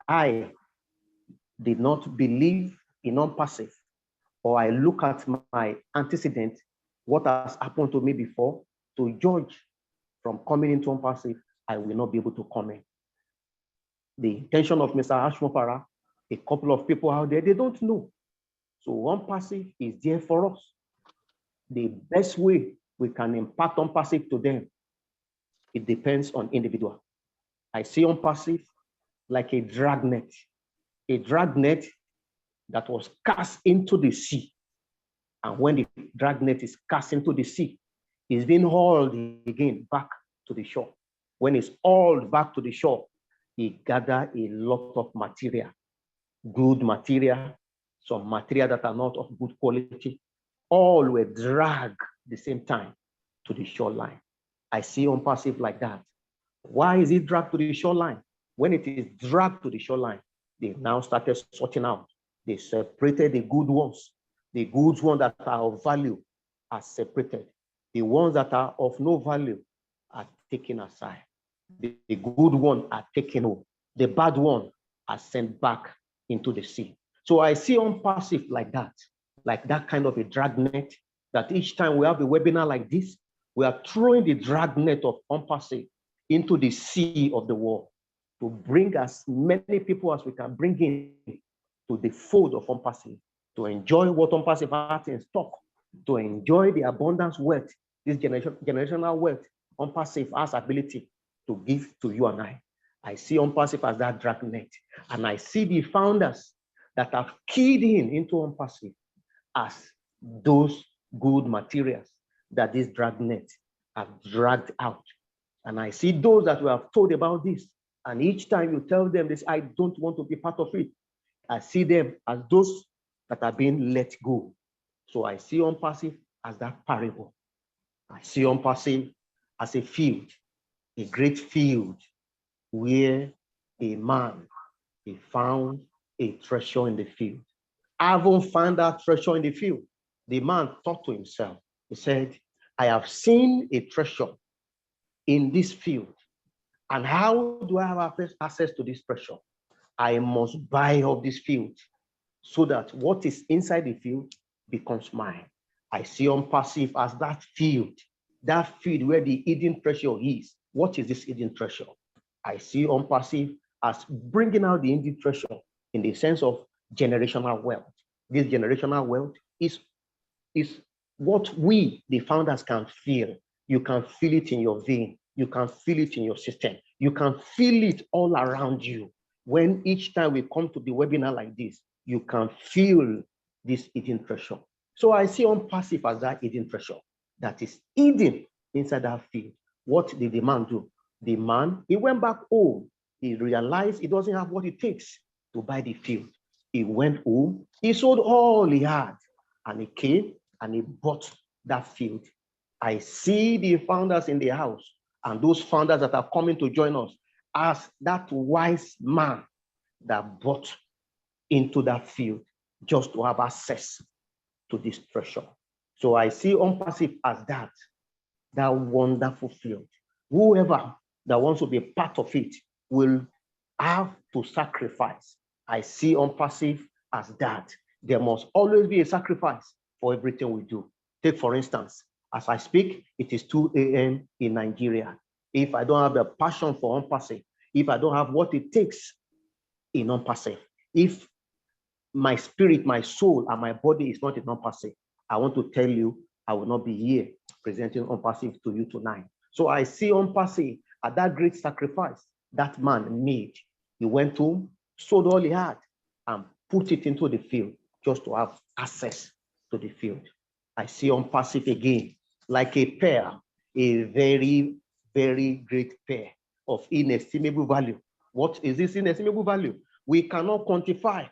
I did not believe in OnPassive, or I look at my antecedent, what has happened to me before, to judge from coming into OnPassive, I will not be able to comment. The intention of Mr. Ashmopara, a couple of people out there, they don't know. So OnPassive is there for us. The best way we can impact OnPassive to them, it depends on individual. I see OnPassive like a dragnet that was cast into the sea. And when the dragnet is cast into the sea, it's being hauled again back to the shore. When it's hauled back to the shore, it gathers a lot of material, good material, some material that are not of good quality. All were dragged at the same time to the shoreline. I see OnPassive like that. Why is it dragged to the shoreline? When it is dragged to the shoreline, they now started sorting out. They separated the good ones. The good ones that are of value are separated. The ones that are of no value are taken aside. The good ones are taken home. The bad ones are sent back into the sea. So I see OnPassive like that kind of a dragnet, that each time we have a webinar like this, we are throwing the dragnet of OnPassive into the sea of the world to bring as many people as we can bring in to the fold of OnPassive, to enjoy what OnPassive has in stock, to enjoy the abundance wealth, this generational wealth OnPassive has ability to give to you and I. I see OnPassive as that dragnet, and I see the founders that have keyed into OnPassive as those good materials that this dragnet have dragged out. And I see those that we have told about this, and each time you tell them this, I don't want to be part of it, I see them as those that are being let go. So I see OnPassive as that parable. I see OnPassive as a field, a great field where a man, he found a treasure in the field. Having found that treasure in the field, the man thought to himself, he said, I have seen a treasure in this field. And how do I have access to this treasure? I must buy up this field so that what is inside the field becomes mine. I see OnPassive as that field where the hidden treasure is. What is this hidden treasure? I see OnPassive as bringing out the hidden treasure in the sense of generational wealth. This generational wealth is what we, the founders, can feel. You can feel it in your vein. You can feel it in your system. You can feel it all around you. When each time we come to the webinar like this, you can feel this hidden treasure. So I see OnPassive as that hidden treasure that is hidden inside that field. What did the man do? The man, he went back home. He realized he doesn't have what it takes to buy the field. He went home, he sold all he had, and he came and he bought that field. I see the founders in the house and those founders that are coming to join us as that wise man that bought into that field just to have access to this treasure. So I see OnPassive as that wonderful field. Whoever that wants to be a part of it will have to sacrifice. I see OnPassive as that. There must always be a sacrifice for everything we do. Take, for instance, as I speak, it is 2 a.m. in Nigeria. If I don't have the passion for OnPassive, if I don't have what it takes in OnPassive, if my spirit, my soul, and my body is not in OnPassive, I want to tell you, I will not be here presenting OnPassive to you tonight. So I see OnPassive at that great sacrifice that man made. He went home, sold all he had, and put it into the field just to have access to the field. I see OnPassive again like a pear, a very, very great pear of inestimable value. What is this inestimable value? We cannot quantify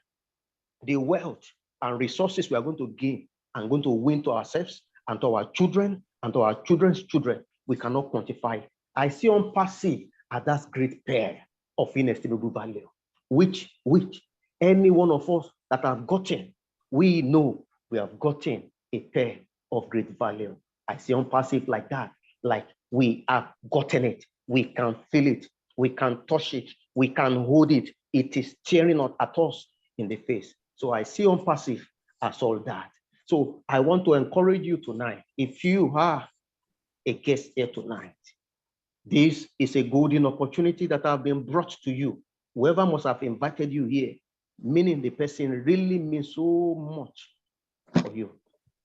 the wealth and resources we are going to gain and going to win to ourselves and to our children and to our children's children. We cannot quantify. I see OnPassive as that great pear of inestimable value, which any one of us that have gotten, we know we have gotten a pear of great value. I see OnPassive like that, like we have gotten it. We can feel it. We can touch it. We can hold it. It is staring at us in the face. So I see OnPassive as all that. So I want to encourage you tonight, if you are a guest here tonight, this is a golden opportunity that have been brought to you. Whoever must have invited you here, meaning the person really means so much for you.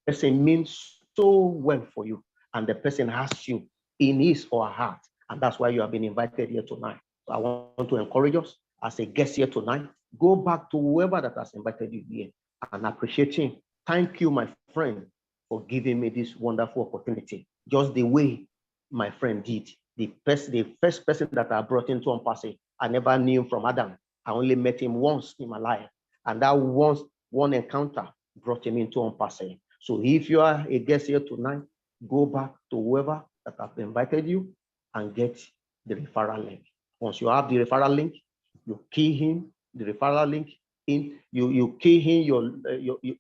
The person means so well for you, and the person has you in his or her heart, and that's why you have been invited here tonight. So I want to encourage us as a guest here tonight, go back to whoever that has invited you here and appreciate him. Thank you, my friend, for giving me this wonderful opportunity, just the way my friend did. The first person that I brought into OnPassive, I never knew him from Adam. I only met him once in my life, and that one encounter brought him into OnPassive. So if you are a guest here tonight, go back to whoever that have invited you and get the referral link. Once you have the referral link, you key in the referral link in, you key in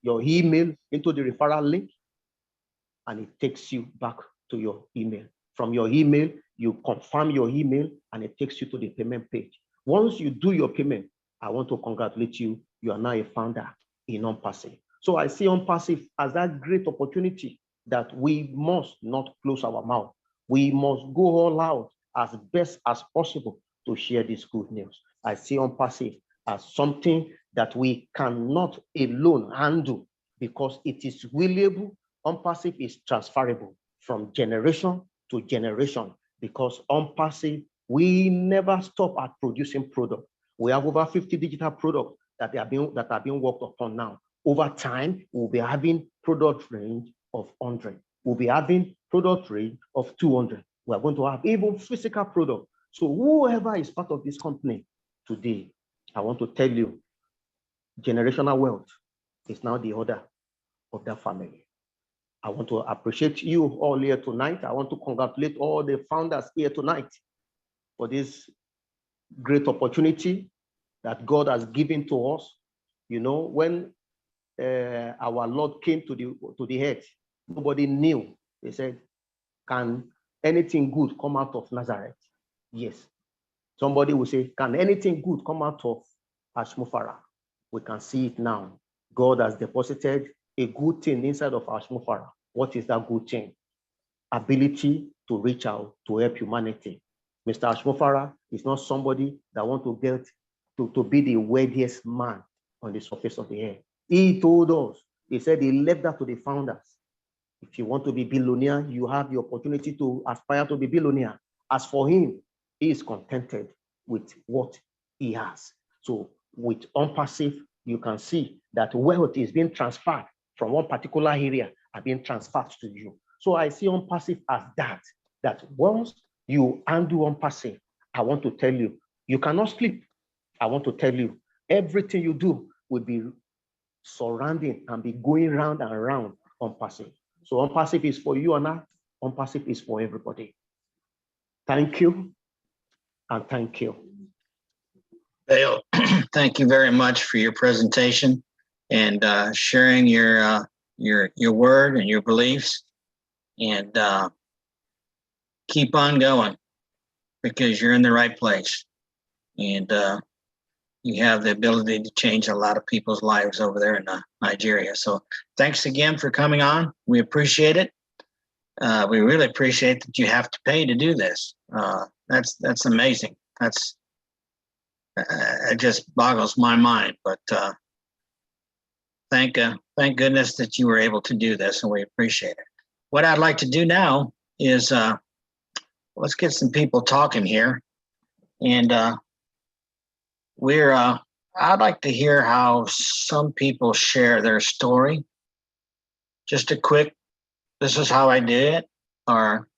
your email into the referral link, and it takes you back to your email. From your email, you confirm your email, and it takes you to the payment page. Once you do your payment, I want to congratulate you. You are now a founder in OnPassive. So I see OnPassive as that great opportunity that we must not close our mouth. We must go all out as best as possible to share this good news. I see OnPassive as something that we cannot alone handle because it is willable. OnPassive is transferable from generation to generation because OnPassive, we never stop at producing product. We have over 50 digital products that are being worked upon now. Over time, we'll be having product range of 100. We'll be having product range of 200. We're going to have even physical product. So whoever is part of this company today, I want to tell you, generational wealth is now the order of that family. I want to appreciate you all here tonight. I want to congratulate all the founders here tonight for this great opportunity that God has given to us. You know, when our Lord came to the earth, nobody knew. They said, can anything good come out of Nazareth? Yes. Somebody will say, can anything good come out of Ashmufara? We can see it now. God has deposited a good thing inside of Ashmufara. What is that good thing? Ability to reach out to help humanity. Mr. Ashmufara is not somebody that wants to get to be the wealthiest man on the surface of the earth. He told us, he said he left that to the founders. If you want to be billionaire, you have the opportunity to aspire to be billionaire. As for him, he is contented with what he has. So with OnPassive, you can see that wealth is being transferred from one particular area and being transferred to you. So I see OnPassive as that once you undo OnPassive, I want to tell you, you cannot sleep. I want to tell you, everything you do will be surrounding and be going round and round OnPassive. So OnPassive is for you and I. OnPassive is for everybody. Thank you, and thank you. Dale, thank you very much for your presentation and sharing your word and your beliefs. And keep on going, because you're in the right place. And you have the ability to change a lot of people's lives over there in Nigeria. So thanks again for coming on. We appreciate it. We really appreciate that you have to pay to do this. That's amazing. It just boggles my mind. But thank goodness that you were able to do this, and we appreciate it. What I'd like to do now is let's get some people talking here, and I'd like to hear how some people share their story. Just a quick, this is how I did it, or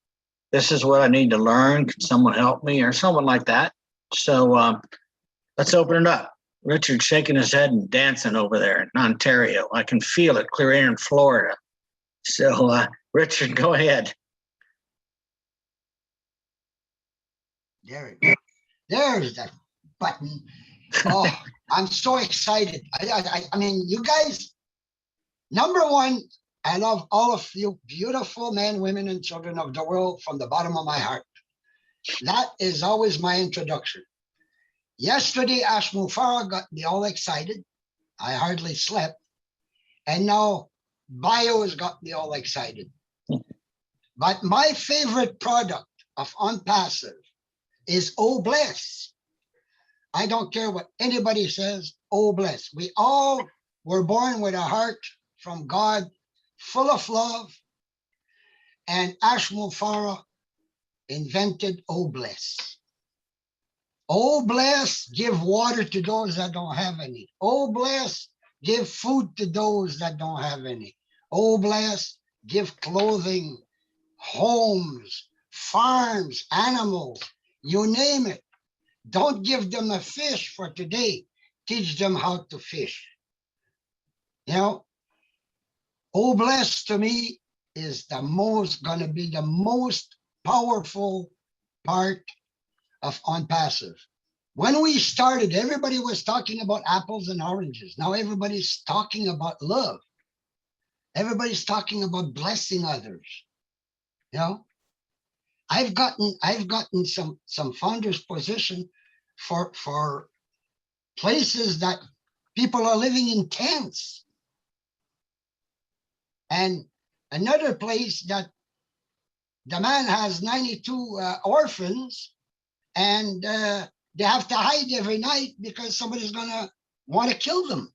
this is what I need to learn. Can someone help me, or someone like that? So let's open it up. Richard shaking his head and dancing over there in Ontario. I can feel it clear here in Florida. So Richard, go ahead. There we go. There's that button. Oh, I'm so excited. I mean, you guys, number one, I love all of you beautiful men, women, and children of the world from the bottom of my heart. That is always my introduction. Yesterday, Ashmufara got me all excited. I hardly slept. And now Bio has got me all excited. But my favorite product of OnPassive is Oh Bless. I don't care what anybody says, Oh Bless. We all were born with a heart from God, full of love. And Ashmufara invented Oh Bless. Oh Bless, give water to those that don't have any. Oh Bless, give food to those that don't have any. Oh Bless, give clothing, homes, farms, animals, you name it. Don't give them a fish for today. Teach them how to fish. You know, Oh Bless to me is gonna be the most powerful part of OnPassive. When we started, everybody was talking about apples and oranges. Now everybody's talking about love. Everybody's talking about blessing others. You know, I've gotten some founders position for places that people are living in tents. And another place that the man has 92 orphans, and they have to hide every night because somebody's gonna want to kill them.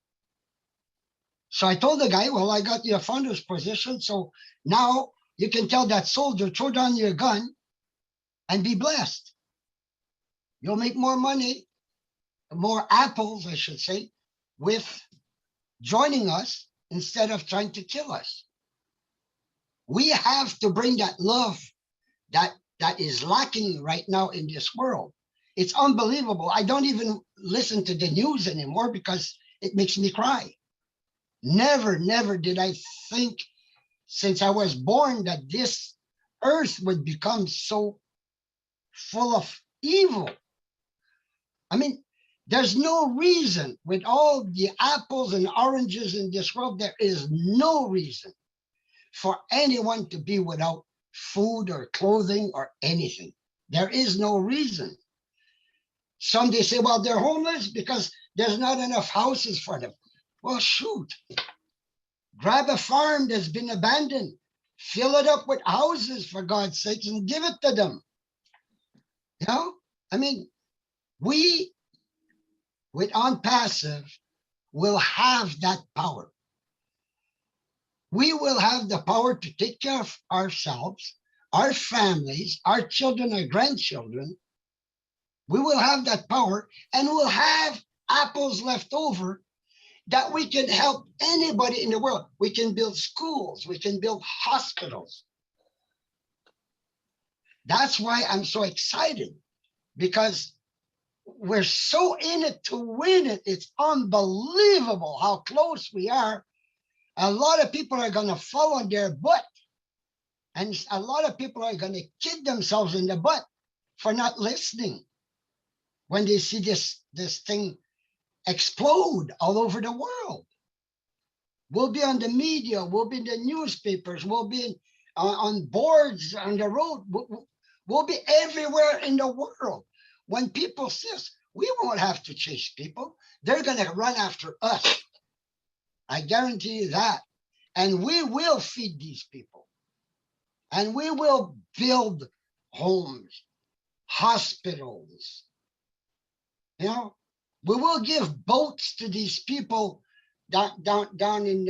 So I told the guy, well, I got you a founder's position, so now you can tell that soldier, throw down your gun and be blessed. You'll make more money, more apples, I should say, with joining us instead of trying to kill us. We have to bring that love that is lacking right now in this world. It's unbelievable. I don't even listen to the news anymore because it makes me cry. Never, never did I think since I was born that this earth would become so full of evil. I mean, there's no reason with all the apples and oranges in this world, there is no reason for anyone to be without food or clothing or anything. There is no reason. Some they say, well, they're homeless because there's not enough houses for them. Well, shoot. Grab a farm that's been abandoned, fill it up with houses for God's sakes and give it to them. You know, I mean, we with OnPassive will have that power. We will have the power to take care of ourselves, our families, our children, our grandchildren. We will have that power and we'll have apples left over that we can help anybody in the world. We can build schools, we can build hospitals. That's why I'm so excited, because we're so in it to win it. It's unbelievable how close we are. A lot of people are going to fall on their butt, and a lot of people are going to kick themselves in the butt for not listening when they see this thing explode all over the world. We'll be on the media, we'll be in the newspapers, we'll be on boards on the road, we'll be everywhere in the world. When people see us, we won't have to chase people. They're going to run after us. I guarantee you that. And we will feed these people. And we will build homes, hospitals. You know, we will give boats to these people down in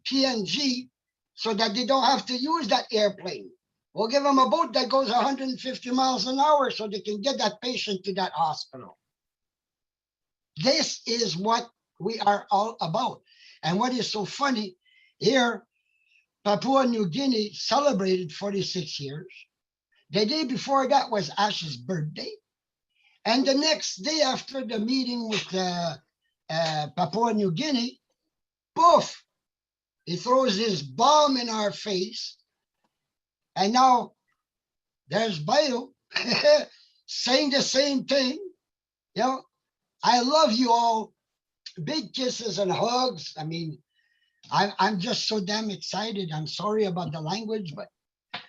PNG so that they don't have to use that airplane. We'll give them a boat that goes 150 miles an hour so they can get that patient to that hospital. This is what we are all about. And what is so funny, here, Papua New Guinea celebrated 46 years. The day before that was Ash's birthday. And the next day after the meeting with Papua New Guinea, poof, he throws this bomb in our face. And now there's Bio saying the same thing. You know, I love you all. Big kisses and hugs. I mean, I'm just so damn excited. I'm sorry about the language, but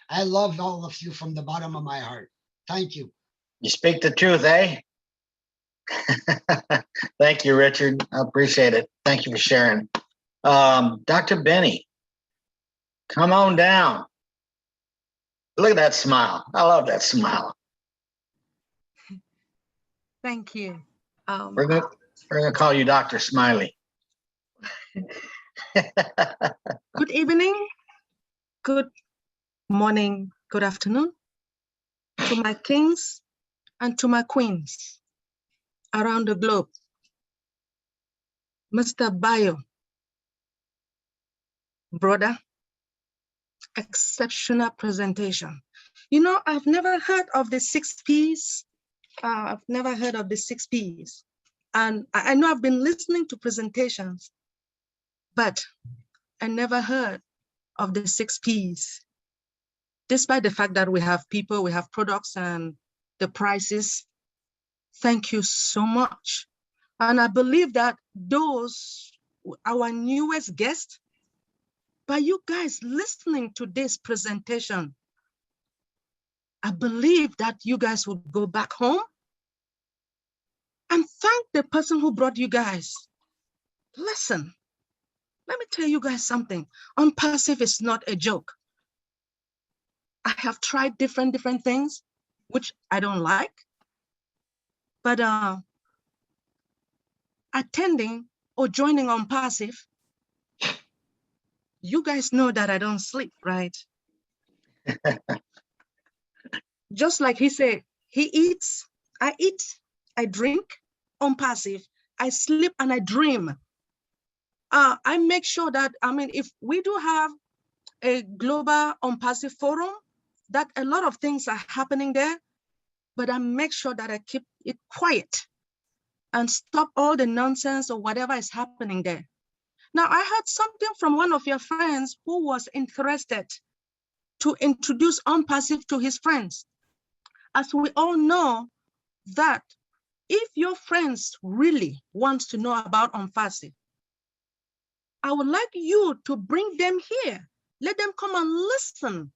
I love all of you from the bottom of my heart. Thank you. You speak the truth, eh? Thank you, Richard. I appreciate it. Thank you for sharing. Dr. Benny, come on down. Look at that smile. I love that smile. Thank you. We're gonna call you Dr. Smiley. Good evening, good morning, good afternoon to my kings and to my queens around the globe. Mr. Bio, brother, exceptional presentation. You know, I've never heard of the 6 Ps. I've never heard of the 6 Ps. And I know I've been listening to presentations, but I never heard of the 6 Ps. Despite the fact that we have people, we have products and the prices. Thank you so much. And I believe that those, our newest guests, by you guys listening to this presentation, I believe that you guys will go back home and thank the person who brought you guys. Listen, let me tell you guys something. OnPassive is not a joke. I have tried different things, which I don't like, but attending or joining OnPassive, you guys know that I don't sleep, right? Just like he said, he eats, I eat, I drink, OnPassive, I sleep and I dream. I make sure that, I mean, if we do have a global OnPassive forum, that a lot of things are happening there, but I make sure that I keep it quiet and stop all the nonsense or whatever is happening there. Now, I heard something from one of your friends who was interested to introduce OnPassive to his friends. As we all know that if your friends really want to know about OnPassive, I would like you to bring them here. Let them come and listen.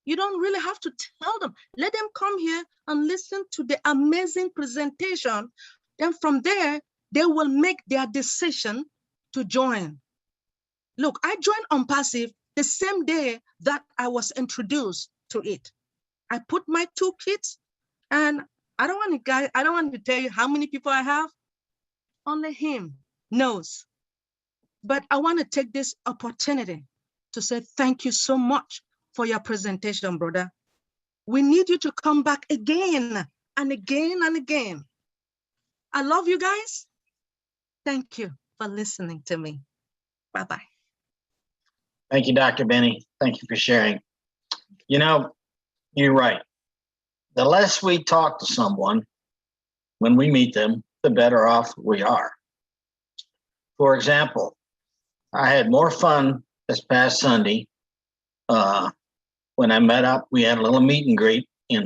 You don't really have to tell them. Let them come here and listen to the amazing presentation. Then from there, they will make their decision to join. Look, I joined OnPassive the same day that I was introduced to it. I put my 2 kids, and I don't want to tell you how many people I have. Only him knows. But I want to take this opportunity to say thank you so much for your presentation, brother. We need you to come back again and again and again. I love you guys. Thank you for listening to me. Bye-bye. Thank you, Dr. Benny. Thank you for sharing. You know, you're right. The less we talk to someone when we meet them, the better off we are. For example, I had more fun this past Sunday when I met up. We had a little meet and greet in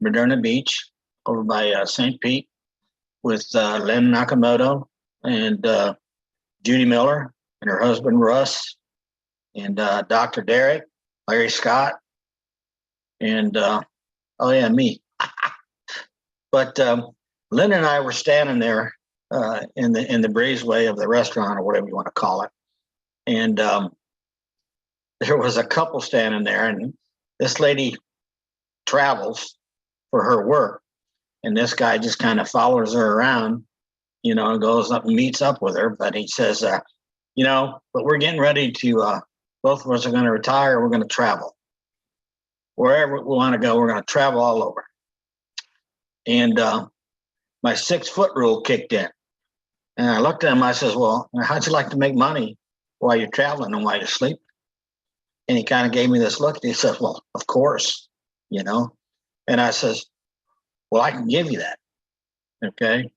Moderna Beach over by St. Pete with Lynn Nakamoto and Judy Miller and her husband Russ and Dr. Derek, Larry Scott, and oh yeah, me. But Lynn and I were standing there in the breezeway of the restaurant or whatever you want to call it, and there was a couple standing there, and this lady travels for her work, and this guy just kind of follows her around, you know, and goes up and meets up with her. But he says, you know, but we're getting ready to, both of us are going to retire. We're going to travel. Wherever we want to go, we're going to travel all over. And my 6-foot rule kicked in. And I looked at him, I says, well, how'd you like to make money while you're traveling and while you're sleeping? And he kind of gave me this look. He says, well, of course, you know. And I says, well, I can give you that. Okay.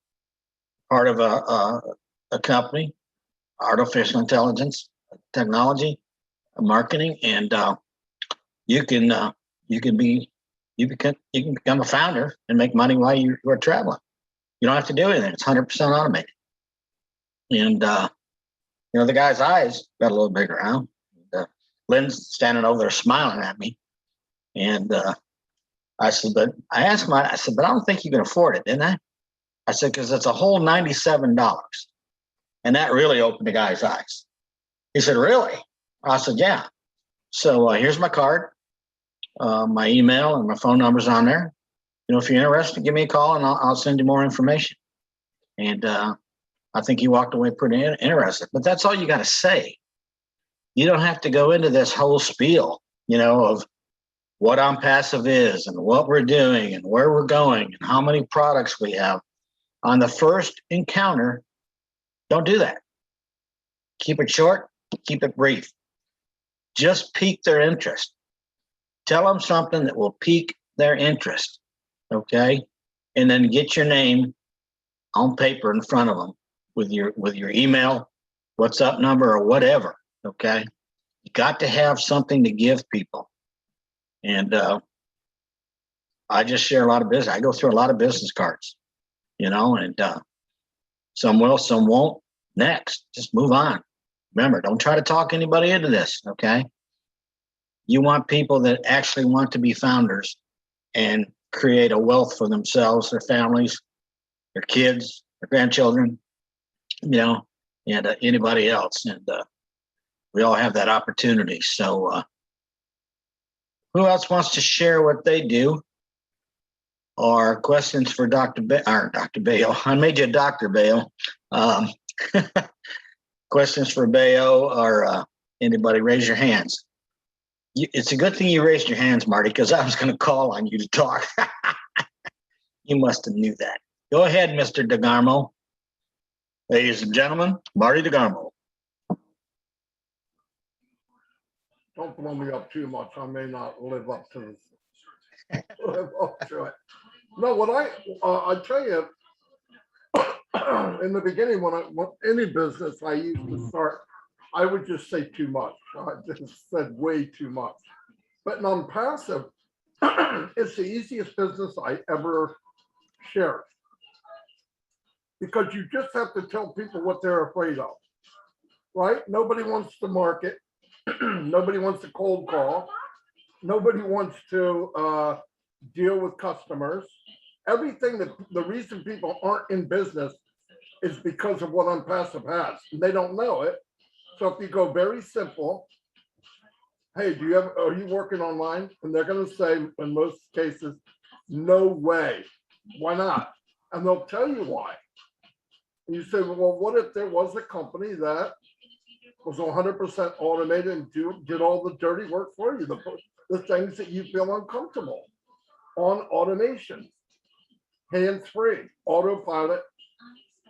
Part of a company, artificial intelligence, technology, marketing, and you can become a founder and make money while you're traveling. You don't have to do anything. It's 100% automated. And you know, the guy's eyes got a little bigger, huh? Lynn's standing over there smiling at me, and I said, but I asked him, I said, but I don't think you can afford it, didn't I? I said, because it's a whole $97. And that really opened the guy's eyes. He said, really? I said, yeah. So here's my card, my email and my phone number's on there. You know, if you're interested, give me a call and I'll send you more information. And I think he walked away pretty interested, but that's all you got to say. You don't have to go into this whole spiel, you know, of what OnPassive is and what we're doing and where we're going and how many products we have. On the first encounter, don't do that. Keep it short, keep it brief. Just pique their interest. Tell them something that will pique their interest, okay? And then get your name on paper in front of them with your email, WhatsApp number, or whatever, okay? You got to have something to give people. And I just share a lot of business. I go through a lot of business cards, you know, and some will, some won't. Next, just move on. Remember, don't try to talk anybody into this, okay? You want people that actually want to be founders and create a wealth for themselves, their families, their kids, their grandchildren, you know, and anybody else. And we all have that opportunity. So who else wants to share what they do? Or questions for Dr. Bayo? I made you Dr. Bayo. Questions for Bayo or anybody? Raise your hands. It's a good thing you raised your hands, Marty, because I was going to call on you to talk. You must have knew that. Go ahead, Mr. DeGarmo. Ladies and gentlemen, Marty DeGarmo. Don't blow me up too much. I may not live up to it. No, what I tell you, in the beginning, when any business I used to start, I would just say too much. I just said way too much. But in OnPassive, it's the easiest business I ever shared, because you just have to tell people what they're afraid of, right? Nobody wants to market. Nobody wants to cold call. Nobody wants to deal with customers. Everything that the reason people aren't in business is because of what OnPassive has. And they don't know it. So if you go very simple, hey, are you working online? And they're going to say, in most cases, no way. Why not? And they'll tell you why. And you say, well, what if there was a company that was 100% automated and did all the dirty work for you, the things that you feel uncomfortable on automation, hands-free, autopilot,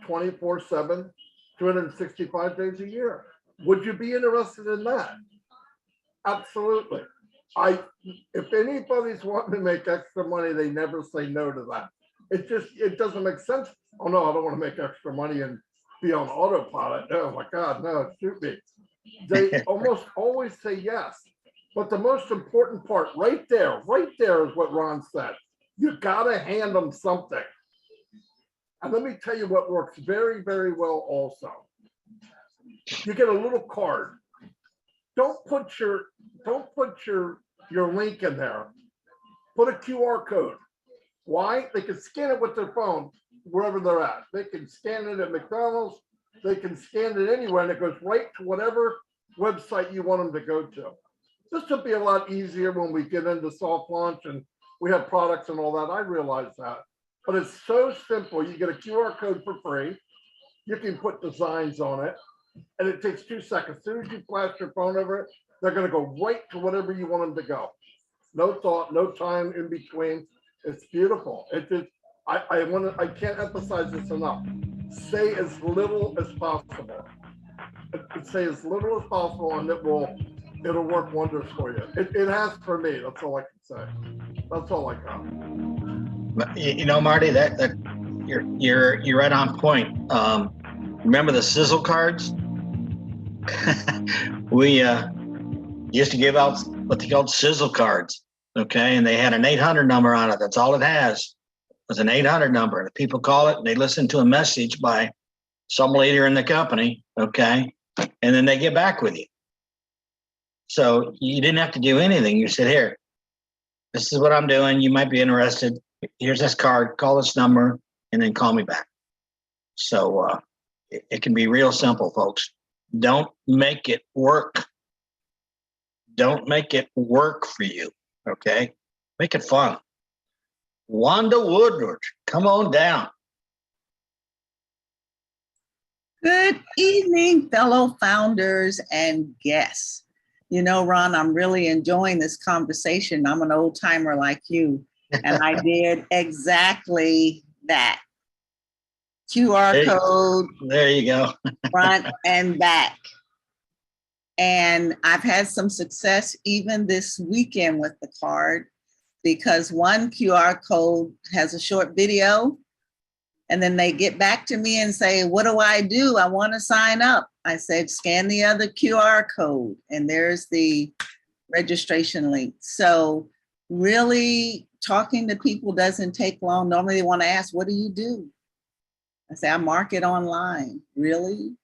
24/7, 365 days a year. Would you be interested in that? Absolutely. If anybody's wanting to make extra money, they never say no to that. It doesn't make sense. Oh no, I don't want to make extra money and be on autopilot. Oh my God, no, shoot me. They almost always say yes. But the most important part right there is what Ron said. You gotta hand them something. And let me tell you what works very, very well also. You get a little card. Don't put your link in there. Put a QR code. Why? They can scan it with their phone wherever they're at. They can scan it at McDonald's. They can scan it anywhere, and it goes right to whatever website you want them to go to. This will be a lot easier when we get into soft launch and we have products and all that. I realize that. But it's so simple. You get a QR code for free. You can put designs on it, and it takes 2 seconds. As soon as you flash your phone over it, they're going to go right to whatever you want them to go. No thought, no time in between. It's beautiful. It just, I can't emphasize this enough. Say as little as possible. Say as little as possible, and it'll work wonders for you. It has for me. That's all I can say. That's all I got. You know, Marty, that you're right on point. Remember the sizzle cards? We used to give out what they called sizzle cards. Okay, and they had an 800 number on it. That's all it has. Was an 800 number. The people call it and they listen to a message by some leader in the company. Okay, and then they get back with you. So you didn't have to do anything. You said, here, this is what I'm doing. You might be interested. Here's this card, call this number, and then call me back. So it can be real simple, folks. Don't make it work. Don't make it work for you, okay? Make it fun. Wanda Woodward, come on down. Good evening, fellow founders and guests. You know, Ron, I'm really enjoying this conversation. I'm an old timer like you, and I did exactly that. QR code. There you go. Front and back. And I've had some success even this weekend with the card, because one QR code has a short video, and then they get back to me and say, what do? I want to sign up. I said, scan the other QR code, and there's the registration link. So really talking to people doesn't take long. Normally they want to ask, what do you do? I say, I market online. Really?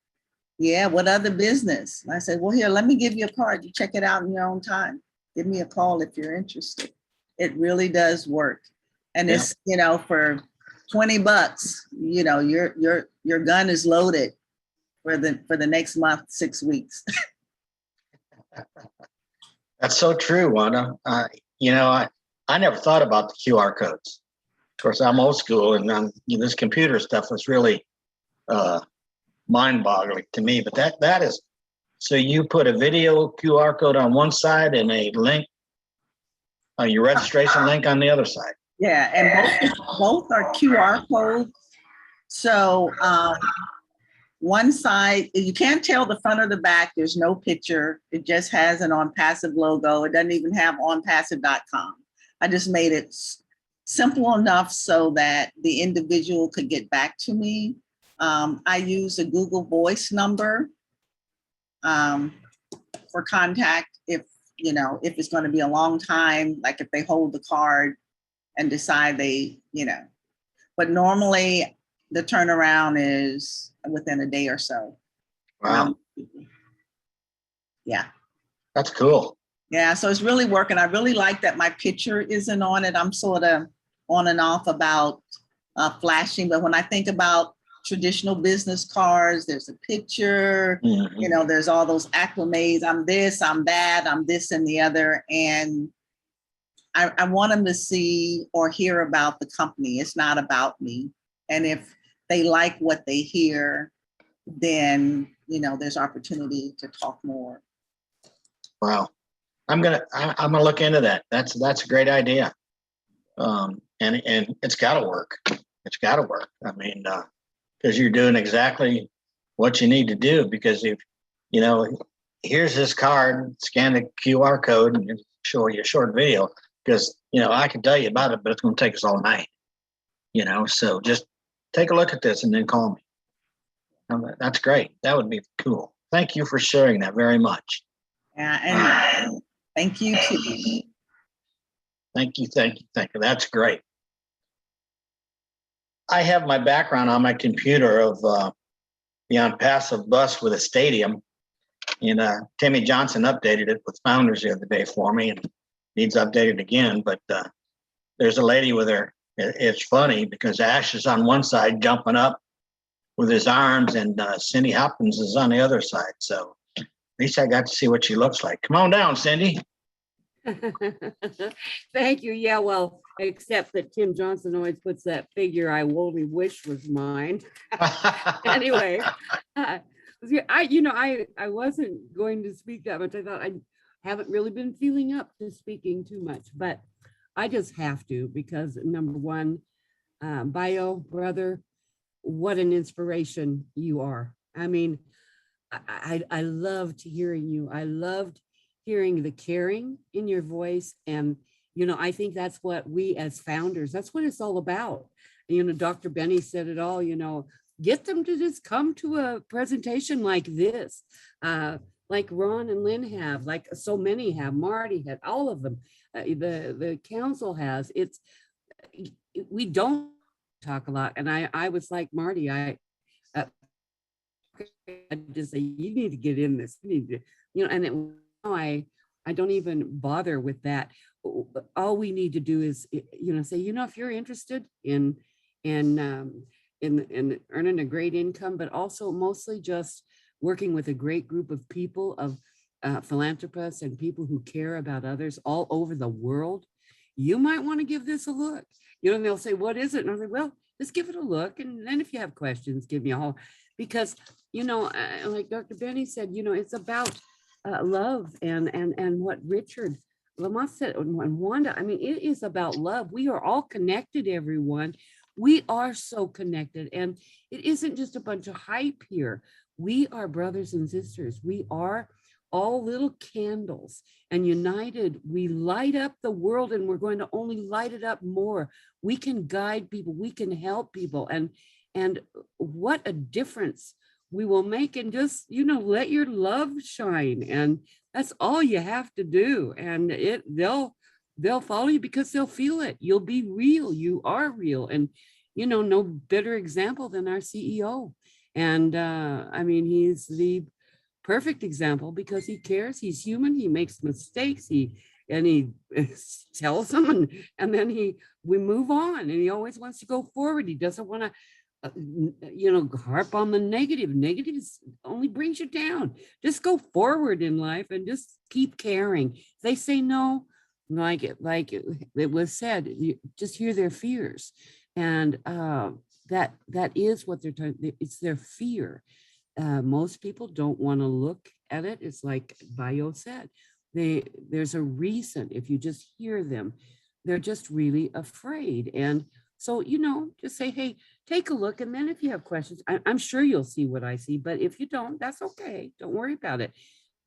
Yeah, what other business? And I said, well, here, let me give you a card. You check it out in your own time. Give me a call if you're interested. It really does work. And it's, you know, for $20, you know, your gun is loaded for the next month, 6 weeks. That's so true, Wanda. You know, I never thought about the QR codes. Of course, I'm old school, and you know, this computer stuff was really mind-boggling to me. But that is, so you put a video QR code on one side and a link, your registration link on the other side. Yeah, and both are QR codes. So one side, you can't tell the front or the back. There's no picture. It just has an OnPassive logo. It doesn't even have onpassive.com. I just made it simple enough so that the individual could get back to me. I use a Google Voice number for contact if, you know, if it's going to be a long time, like if they hold the card and decide they, you know, but normally the turnaround is within a day or so. Wow. Yeah. That's cool. Yeah, so it's really working. I really like that my picture isn't on it. I'm sort of on and off about flashing, but when I think about traditional business cards, there's a picture, you know, there's all those acclimates. I'm this, I'm that, I'm this and the other. And I want them to see or hear about the company. It's not about me. And if they like what they hear, then, you know, there's opportunity to talk more. Wow. I'm gonna look into that. That's a great idea. And it's gotta work. It's gotta work. I mean, because you're doing exactly what you need to do, because if, you know, here's this card, scan the QR code and show you a short video, because, you know, I can tell you about it, but it's going to take us all night, you know, so just take a look at this and then call me. That's great. That would be cool. Thank you for sharing that very much. Yeah, and thank you too. Thank you. That's great. I have my background on my computer of the OnPassive bus with a stadium, and Timmy Johnson updated it with Founders the other day for me, and needs updated again. But there's a lady with her. It's funny because Ash is on one side jumping up with his arms, and Cindy Hopkins is on the other side. So at least I got to see what she looks like. Come on down, Cindy. Thank you. Yeah, well, except that Tim Johnson always puts that figure I only wish was mine. Anyway, I wasn't going to speak that much. I thought I haven't really been feeling up to speaking too much, but I just have to, because number one, Bio, brother, what an inspiration you are. I mean, I loved hearing you. I loved hearing the caring in your voice. And, you know, I think that's what we as founders, that's what it's all about. You know, Dr. Benny said it all, you know, get them to just come to a presentation like this, like Ron and Lynn have, like so many have, Marty had, all of them, the council has. We don't talk a lot. And I was like Marty, I just say, you need to get in this, you need to, you know, and I don't even bother with that. All we need to do is, you know, say, you know, if you're interested in earning a great income, but also mostly just working with a great group of people, of philanthropists and people who care about others all over the world, you might want to give this a look. You know, and they'll say, what is it? And I'll say, well, just give it a look. And then if you have questions, give me a call. Because, you know, like Dr. Benny said, you know, it's about love and what Richard Lamont said, and Wanda, I mean, it is about love. We are all connected, everyone. We are so connected. And it isn't just a bunch of hype here. We are brothers and sisters. We are all little candles, and united, we light up the world, and we're going to only light it up more. We can guide people. We can help people. And what a difference we will make, and just, you know, let your love shine. And that's all you have to do. And they'll follow you because they'll feel it. You'll be real. You are real. And, you know, no better example than our CEO. And I mean, he's the perfect example because he cares. He's human. He makes mistakes. He tells them, and then we move on. And he always wants to go forward. He doesn't want to, you know, harp on the negative. Negative only brings you down. Just go forward in life and just keep caring. If they say no, like it was said, you just hear their fears, and that is what they're talking. It's their fear. Most people don't want to look at it. It's like Bio said, there's a reason. If you just hear them, they're just really afraid. And so, you know, just say, hey, take a look. And then if you have questions, I'm sure you'll see what I see. But if you don't, that's okay. Don't worry about it.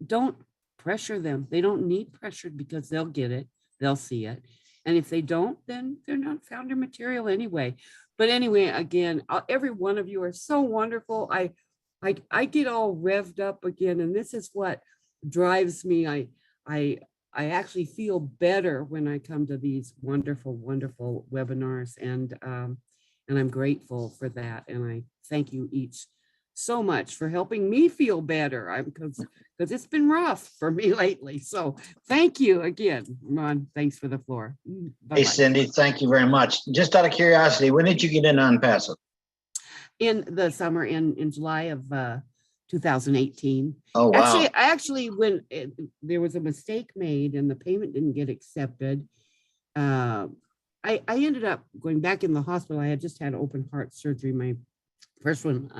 Don't pressure them. They don't need pressured because they'll get it. They'll see it. And if they don't, then they're not founder material anyway. But anyway, again, every one of you are so wonderful. I get all revved up again, and this is what drives me. I actually feel better when I come to these wonderful, wonderful webinars, and I'm grateful for that. And I thank you each so much for helping me feel better. Because it's been rough for me lately. So thank you again, Ron. Thanks for the floor. Bye-bye. Hey, Cindy, thank you very much. Just out of curiosity, when did you get in OnPassive? In the summer, in July of 2018. Oh, wow. Actually, when there was a mistake made and the payment didn't get accepted, I ended up going back in the hospital. I had just had open heart surgery, my first one,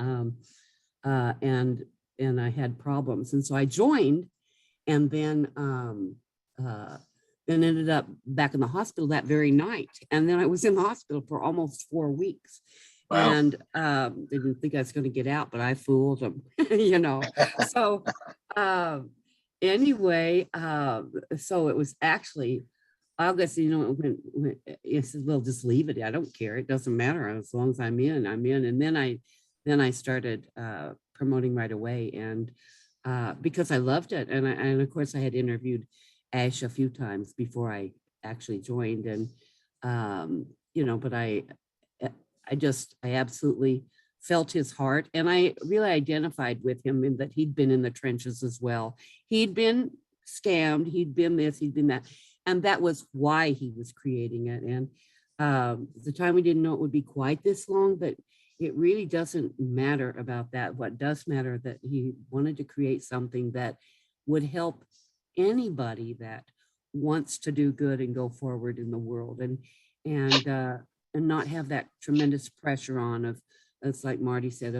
and I had problems, and so I joined, and then ended up back in the hospital that very night, and then I was in the hospital for almost 4 weeks. Wow. And they didn't think I was going to get out, but I fooled them, you know. So anyway, so it was actually August, you know, when it said, well, just leave it. I don't care. It doesn't matter. As long as I'm in, I'm in. And then I started promoting right away, and because I loved it. And of course I had interviewed Ash a few times before I actually joined, and you know, but I absolutely felt his heart, and I really identified with him in that he'd been in the trenches as well. He'd been scammed, he'd been this, he'd been that, and that was why he was creating it. And at the time we didn't know it would be quite this long, but it really doesn't matter about that. What does matter that he wanted to create something that would help anybody that wants to do good and go forward in the world, and not have that tremendous pressure on of, it's like Marty said,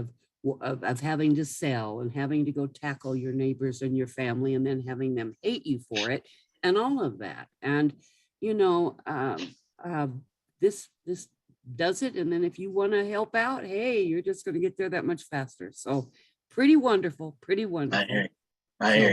of having to sell and having to go tackle your neighbors and your family, and then having them hate you for it, and all of that. And you know, this does it. And then if you want to help out, hey, you're just going to get there that much faster. So pretty wonderful, pretty wonderful. I hear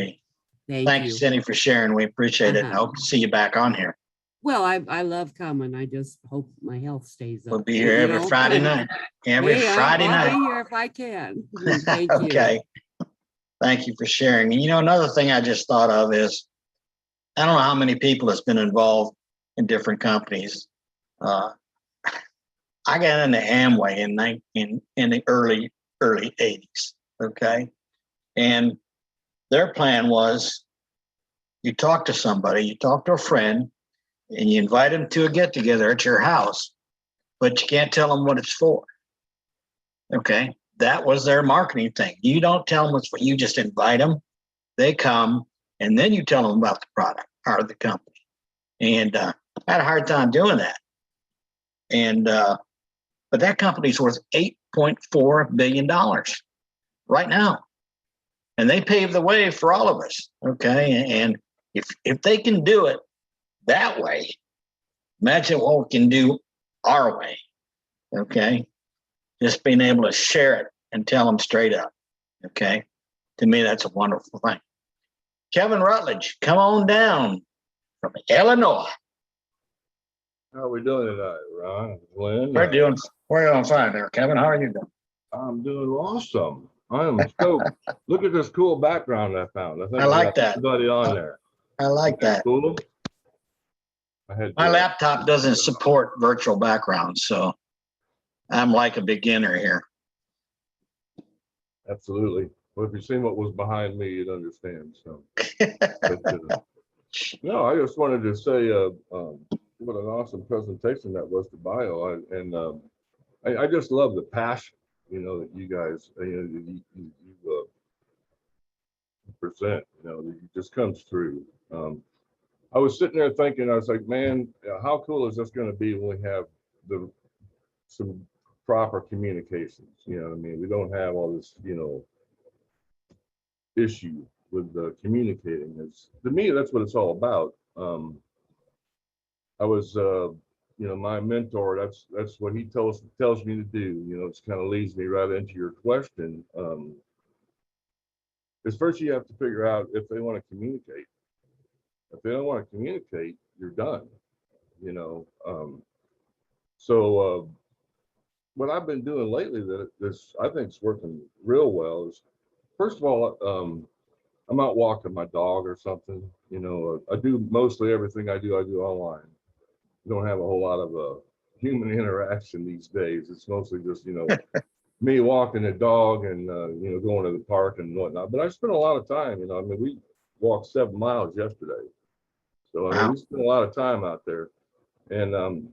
you. Thank you, Cindy, for sharing. We appreciate it. I hope to see you back on here. Well, I love coming. I just hope my health stays up. We'll be here every Friday night. Every Friday night. I'll be here if I can. Thank you. Okay. Thank you for sharing. And you know, another thing I just thought of is, I don't know how many people has been involved in different companies. I got into Amway in the early 80s. Okay. And their plan was, you talk to somebody, you talk to a friend, and you invite them to a get together at your house, but you can't tell them what it's for. Okay. That was their marketing thing. You don't tell them what's for, you just invite them, they come, and then you tell them about the product or the company. And I had a hard time doing that. And, but that company's worth $8.4 billion right now. And they paved the way for all of us. Okay. And if they can do it that way, imagine what we can do our way. Okay. Just being able to share it and tell them straight up. Okay. To me, that's a wonderful thing. Kevin Rutledge, come on down from Illinois. How are we doing tonight, Ron? Lynn? We're doing fine there, Kevin. How are you doing? I'm doing awesome. I am stoked. Look at this cool background I found. I like that. Everybody on there. I like that. Cool. My laptop doesn't support virtual backgrounds, so I'm like a beginner here. Absolutely. Well, if you've seen what was behind me, you'd understand. So, no, I just wanted to say what an awesome presentation that was to Bio, I just love the passion, you know, that you guys you present. You know, it just comes through. I was sitting there thinking, I was like, man, how cool is this going to be when we have some proper communications? You know what I mean? We don't have all this, you know, issue with communicating. To me, that's what it's all about. I was, you know, my mentor, that's what he tells me to do. You know, it kind of leads me right into your question. Is first you have to figure out if they want to communicate. If they don't want to communicate, you're done. You know, so what I've been doing lately that this I think is working real well is, first of all, I'm out walking my dog or something. You know, I do mostly everything I do online. Don't have a whole lot of human interaction these days. It's mostly just, you know, me walking the dog and, you know, going to the park and whatnot. But I spent a lot of time, you know, I mean, we walked 7 miles yesterday. So, I mean, we spent a lot of time out there. And,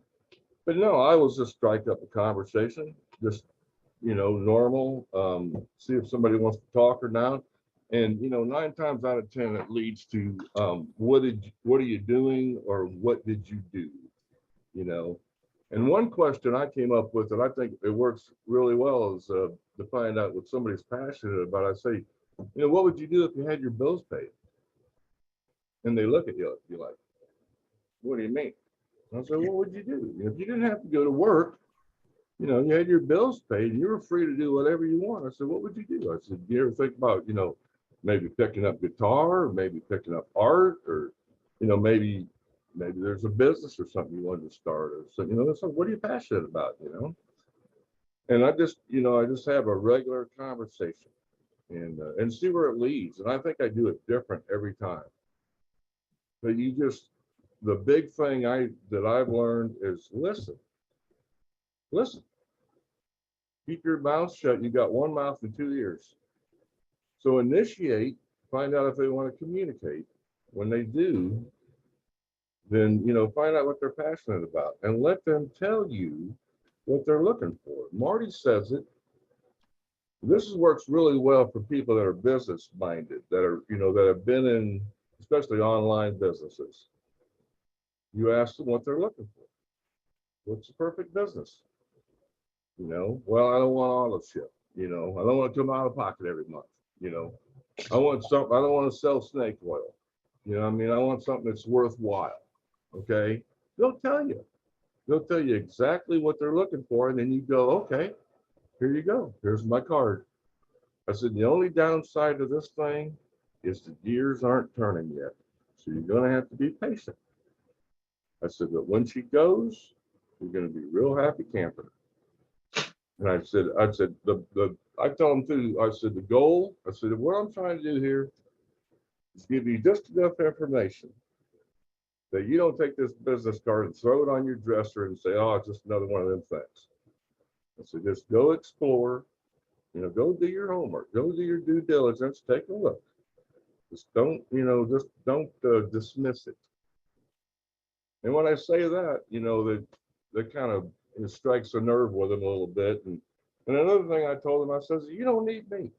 but no, I was just strike up a conversation, just, you know, normal, see if somebody wants to talk or not. And, you know, 9 times out of 10, it leads to what are you doing or what did you do, you know? And one question I came up with, and I think it works really well, is to find out what somebody's passionate about. I say, you know, what would you do if you had your bills paid? And they look at you, you're like, what do you mean? I said, what would you do? If you didn't have to go to work, you know, you had your bills paid and you were free to do whatever you want. I said, what would you do? I said, do you ever think about, you know, maybe picking up guitar, or maybe picking up art, or, you know, maybe there's a business or something you wanted to start, or so, you know, so what are you passionate about, you know? And I just, you know, I just have a regular conversation and see where it leads. And I think I do it different every time. But you just, the big thing that I've learned is listen. Listen. Keep your mouth shut. You got one mouth and 2 ears. So initiate, find out if they want to communicate. When they do, then, you know, find out what they're passionate about and let them tell you what they're looking for. Marty says it. This works really well for people that are business minded, that are, you know, that have been in, especially online businesses. You ask them what they're looking for. What's the perfect business? You know, well, I don't want auto ship. You know, I don't want to come out of pocket every month. You know, I want something, I don't want to sell snake oil. You know what I mean? I want something that's worthwhile. Okay. They'll tell you. They'll tell you exactly what they're looking for. And then you go, okay, here you go. Here's my card. I said, the only downside to this thing is the gears aren't turning yet. So you're going to have to be patient. I said, but when she goes, you're going to be real happy camping. And I said, I tell them too, I said, the goal, I said, what I'm trying to do here is give you just enough information that you don't take this business card and throw it on your dresser and say, oh, it's just another one of them things. I said, just go explore, you know, go do your homework, go do your due diligence, take a look. Just don't, you know, just don't dismiss it. And when I say that, you know, that kind of, it strikes a nerve with them a little bit. And another thing I told them, I said, you don't need me.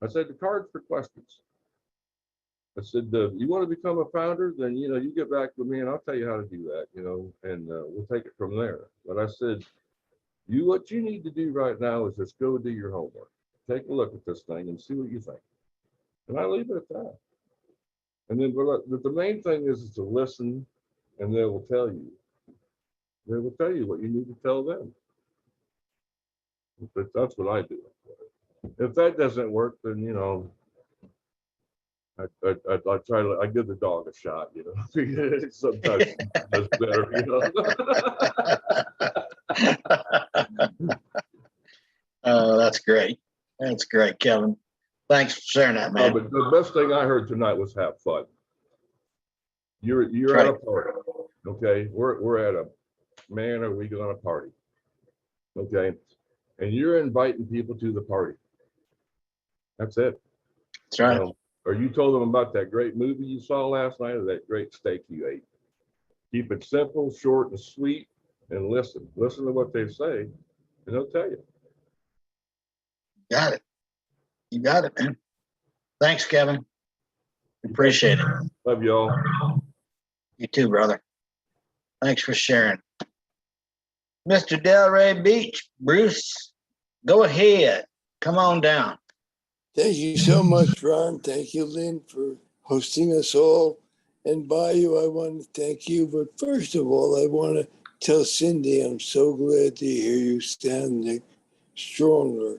I said, the card's for questions. I said, you want to become a founder, then, you know, you get back with me and I'll tell you how to do that, you know, and we'll take it from there. But I said, what you need to do right now is just go do your homework. Take a look at this thing and see what you think. And I leave it at that. And then but the main thing is to listen, and they will tell you. They will tell you what you need to tell them. But that's what I do. If that doesn't work, then, you know, I try to, I give the dog a shot, you know. Sometimes it's better, you know. Oh, that's great. That's great, Kevin. Thanks for sharing that, man. But the best thing I heard tonight was have fun. You're right. at a party, okay? We're at a, man, are we going to party? Okay, and you're inviting people to the party. That's it. That's right. You know, or you told them about that great movie you saw last night, or that great steak you ate. Keep it simple, short, and sweet, and listen. Listen to what they say, and they'll tell you. Got it. You got it, man. Thanks, Kevin. Appreciate it. Love y'all. You too, brother. Thanks for sharing. Mr. Delray Beach, Bruce, go ahead. Come on down. Thank you so much, Ron. Thank you, Lynn, for hosting us all. And Bayou, I want to thank you. But first of all, I want to tell Cindy I'm so glad to hear you sounding stronger,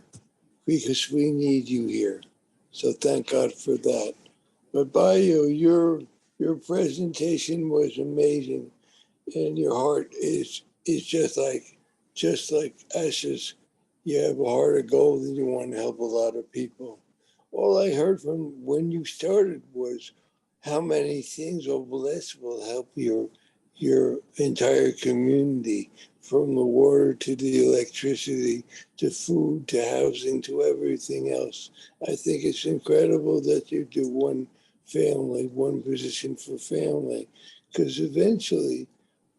because we need you here. So thank God for that. But Bayou, your presentation was amazing, and your heart is just like just like Ashes, you have a heart of gold and you want to help a lot of people. All I heard from when you started was how many things over this will help your entire community, from the water to the electricity to food to housing to everything else. I think it's incredible that you do one family, one position for family, because eventually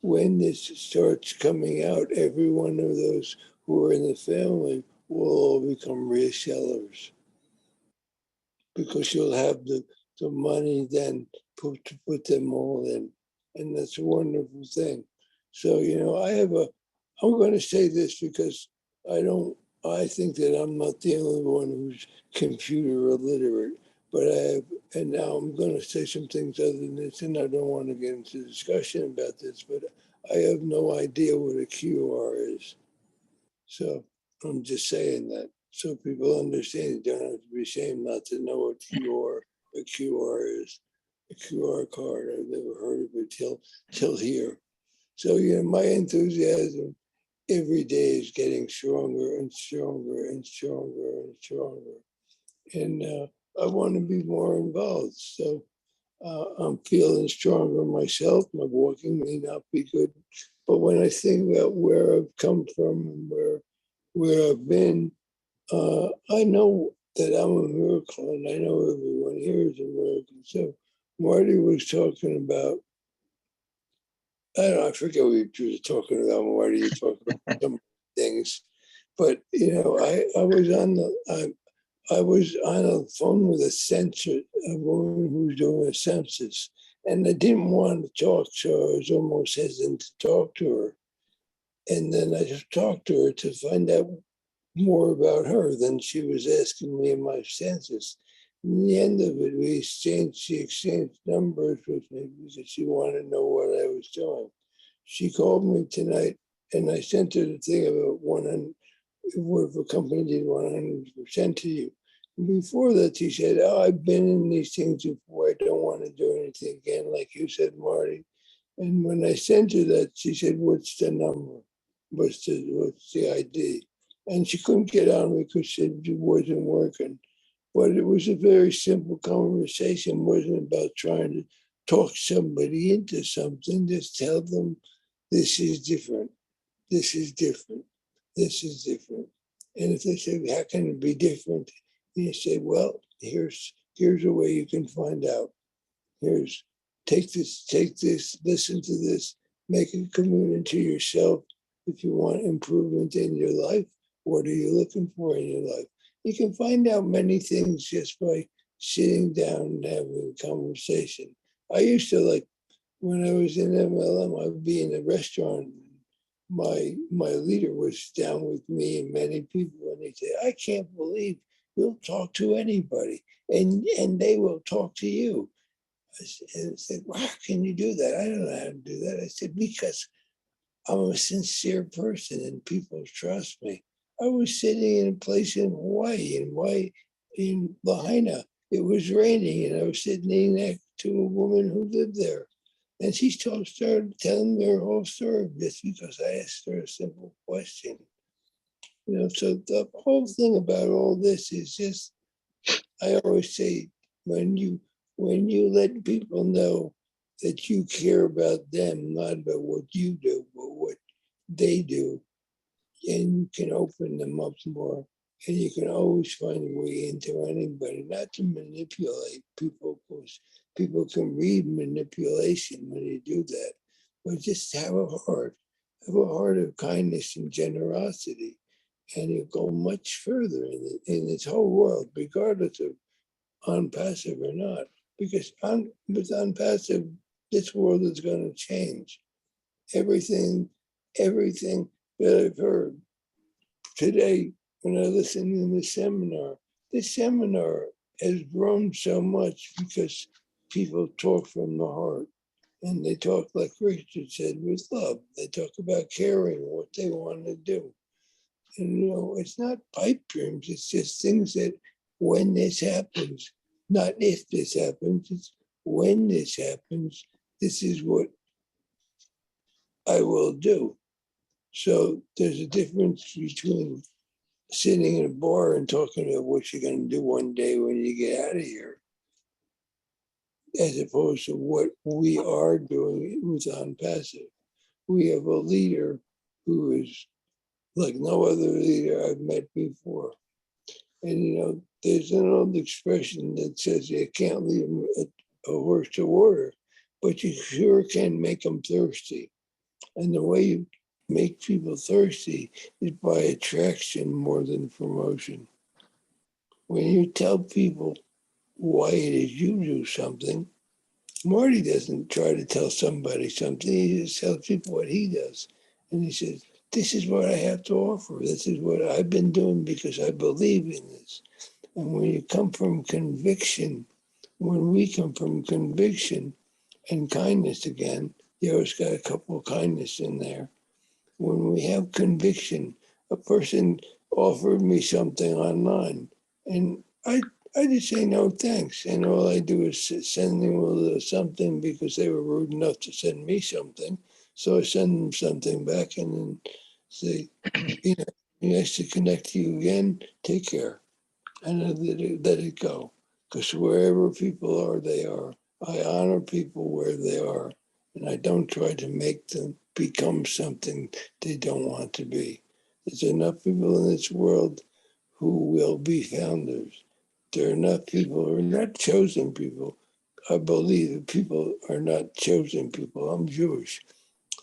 when this starts coming out, every one of those who are in the family will all become resellers, because you'll have the money then to put them all in. And that's a wonderful thing. So, I'm going to say this because I think that I'm not the only one who's computer illiterate, but and now I'm going to say some things other than this, and I don't want to get into discussion about this, but I have no idea what a QR is. So I'm just saying that so people understand. You don't have to be ashamed not to know what a QR is. A QR card. I've never heard of it till here. So my enthusiasm every day is getting stronger and stronger and stronger and stronger. And I want to be more involved. So I'm feeling stronger myself. My walking may not be good, but when I think about where I've come from and where I've been, I know that I'm a miracle, and I know everyone here is a miracle. So Marty was talking about, I forget what you were talking about, Marty. You talked about some things, but I was on a phone with a woman who was doing a census, and I didn't want to talk, so I was almost hesitant to talk to her. And then I just talked to her to find out more about her than she was asking me in my census. In the end of it, she exchanged numbers with me because she wanted to know what I was doing. She called me tonight, and I sent her the thing about 100, what if a company did 100% to you. And before that, she said, "Oh, I've been in these things before. I don't want to do anything again," like you said, Marty. And when I sent her that, she said, "What's the number? What's the ID?" And she couldn't get on because it wasn't working. But it was a very simple conversation. It wasn't about trying to talk somebody into something. Just tell them, this is different. This is different. This is different. And if they say, how can it be different? You say, well, here's a way you can find out. Take this, listen to this, make it come into yourself. If you want improvement in your life, what are you looking for in your life? You can find out many things just by sitting down and having a conversation. I used to, when I was in MLM, I would be in a restaurant. My leader was down with me and many people, and he'd say, "I can't believe you'll talk to anybody, and they will talk to you." I said, "Well, how can you do that?" "I don't know how to do that." I said, "Because I'm a sincere person and people trust me." I was sitting in a place in Hawaii, in Lahaina. It was raining, and I was sitting next to a woman who lived there. And she started telling me her whole story just because I asked her a simple question. So the whole thing about all this is just, I always say, when you let people know that you care about them, not about what you do, but what they do, and you can open them up more, and you can always find a way into anybody, not to manipulate people, because people can read manipulation when you do that, but just have a heart of kindness and generosity, and you go much further in this whole world, regardless of OnPassive or not, because with OnPassive, this world is going to change. Everything that I've heard today, when I listened in this seminar has grown so much because people talk from the heart, and they talk, like Richard said, with love. They talk about caring, what they want to do. And it's not pipe dreams, it's just things that when this happens, not if this happens, it's when this happens, this is what I will do. So there's a difference between sitting in a bar and talking about what you're going to do one day when you get out of here, as opposed to what we are doing with OnPassive. We have a leader who is like no other leader I've met before. And, you know, there's an old expression that says you can't lead a horse to water, but you sure can make them thirsty. And the way you make people thirsty is by attraction more than promotion. When you tell people why it is you do something, Marty doesn't try to tell somebody something. He just tells people what he does. And he says, this is what I have to offer. This is what I've been doing because I believe in this. And when you come from conviction, when we come from conviction and kindness again, you always got a couple of kindness in there. When we have conviction, a person offered me something online and I just say no thanks. And all I do is send them something because they were rude enough to send me something. So I send them something back and then say, you know, nice to connect to you again. Take care. And let it go. Because wherever people are, they are. I honor people where they are. And I don't try to make them become something they don't want to be. There's enough people in this world who will be founders. There are enough people who are not chosen people. I believe that people are not chosen people. I'm Jewish.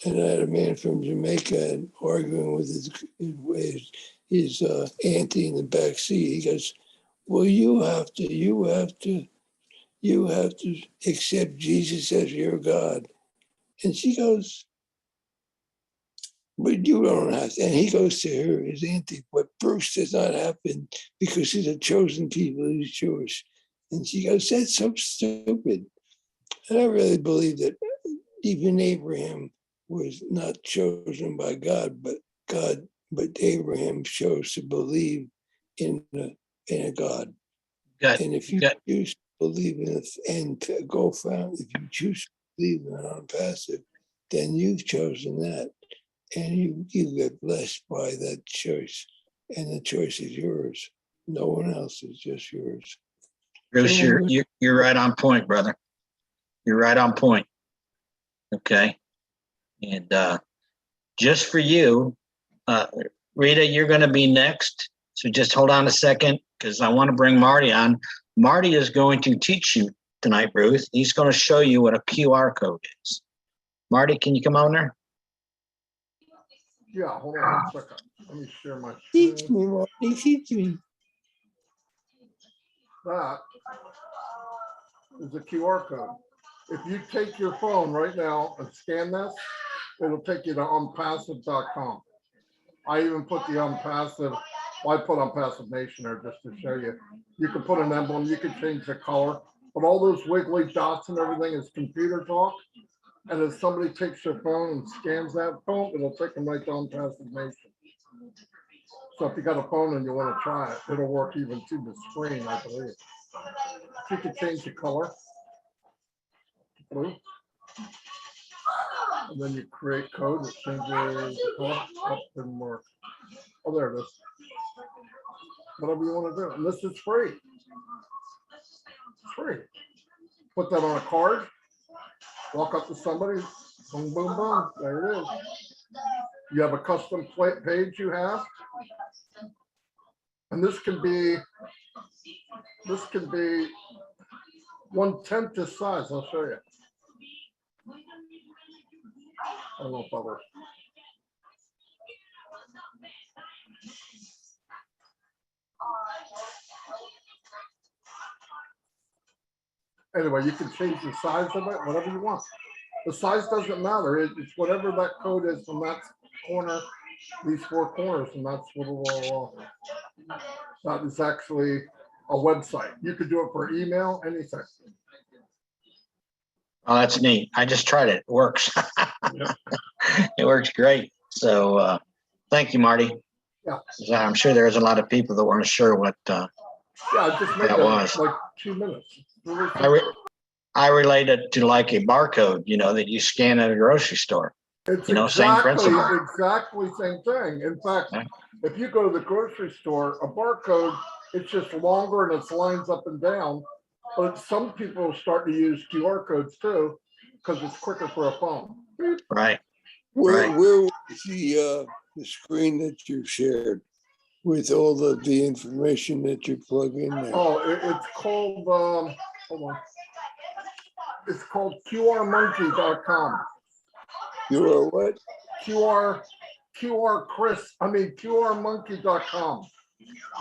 And I had a man from Jamaica arguing with his auntie in the back seat. He goes, well, you have to accept Jesus as your God. And she goes, but you don't have to. And he goes to her, his auntie, but Bruce does not happen because he's a chosen people, he's Jewish. And she goes, that's so stupid. And I really believe that even Abraham was not chosen by God, but Abraham chose to believe in a God. And if you choose to believe in it and to go found, if you choose to believe in OnPassive, then you've chosen that. And you get blessed by that choice. And the choice is yours. No one else is, just yours. Bruce, you're right on point, brother. You're right on point. Okay. And just for you, Rita, you're going to be next. So just hold on a second because I want to bring Marty on. Marty is going to teach you tonight, Ruth. He's going to show you what a QR code is. Marty, can you come on there? Yeah, hold on 1 second. Let me share my Teach me, Marty, teach me. That is a QR code. If you take your phone right now and scan this, it'll take you to onpassive.com. I even put the OnPassive, well, I put OnPassive Nation there just to show you. You can put an emblem, you can change the color, but all those wiggly dots and everything is computer talk. And if somebody takes their phone and scans that phone, it'll take them right to OnPassive Nation. So if you got a phone and you want to try it, it'll work even to the screen, I believe. You can change the color. Blue. And then you create code that changes the color. Up and work. Oh, there it is. Whatever you want to do. And this is free. It's free. Put that on a card. Walk up to somebody. Boom, boom, boom. There it is. You have a custom page you have. And this can be 1/10 this size. I'll show you. I don't know if that works. Anyway, you can change the size of it, whatever you want. The size doesn't matter. It's whatever that code is from that corner, these 4 corners, and that's what it will. That is actually a website. You could do it for email, anything. Oh, that's neat. I just tried it. It works. Yeah. It works great. So thank you, Marty. Yeah. I'm sure there's a lot of people that weren't sure what yeah, I just made that was. Like 2 minutes. Really I relate it to like a barcode, you know, that you scan at a grocery store. It's You know, same exactly principle. same thing. In fact, if you go to the grocery store, a barcode, it's just longer and it's lines up and down. But some people start to use QR codes too, because it's quicker for a phone. Right. Where was the screen that you shared with all of the information that you plug in there? Oh, it's called hold on. It's called QRmonkey.com. You are what? QRmonkey.com.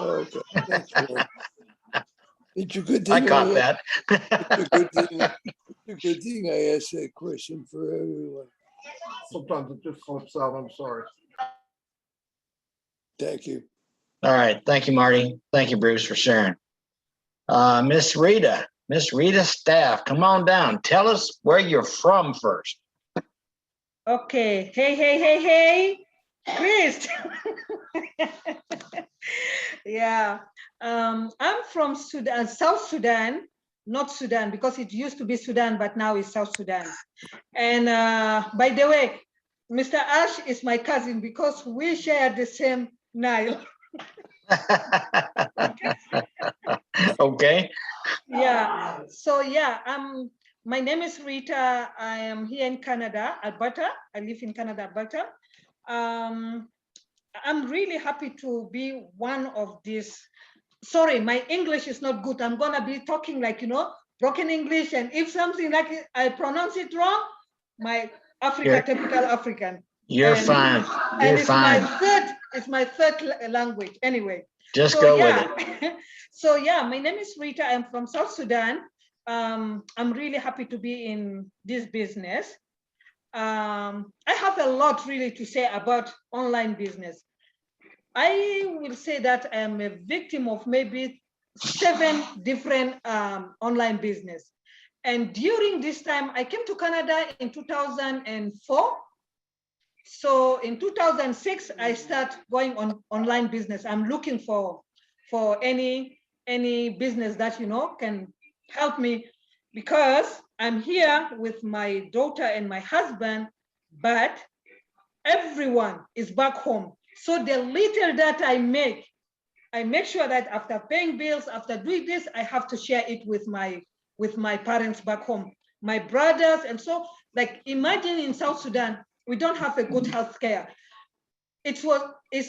Okay, that's right. It's a good thing. I caught that. It's a good thing I asked that question for everyone. Sometimes it just slips out. I'm sorry. Thank you. All right. Thank you, Marty. Thank you, Bruce, for sharing. Miss Rita Staff, come on down. Tell us where you're from first. Okay. Hey, Chris. Yeah. I'm from Sudan, South Sudan, not Sudan, because it used to be Sudan, but now it's South Sudan. And by the way, Mr. Ash is my cousin because we share the same Nile. Okay. Yeah. So yeah, my name is Rita. I am here in Canada, Alberta. I live in Canada, Alberta. I'm really happy to be one of these. Sorry, my English is not good. I'm gonna be talking like, broken English, and if something like I pronounce it wrong, my typical African. You're fine. And it's my third language anyway. Just go with it. So yeah, my name is Rita. I'm from South Sudan. I'm really happy to be in this business. I have a lot really to say about online business. I will say that I am a victim of maybe 7 different online business. And during this time, I came to Canada in 2004. So in 2006, I start going on online business. I'm looking for any business that, can help me, because I'm here with my daughter and my husband, but everyone is back home. So the little that I make sure that after paying bills, after doing this, I have to share it with my parents back home, my brothers. And so, like, imagine in South Sudan, we don't have a good health care. It's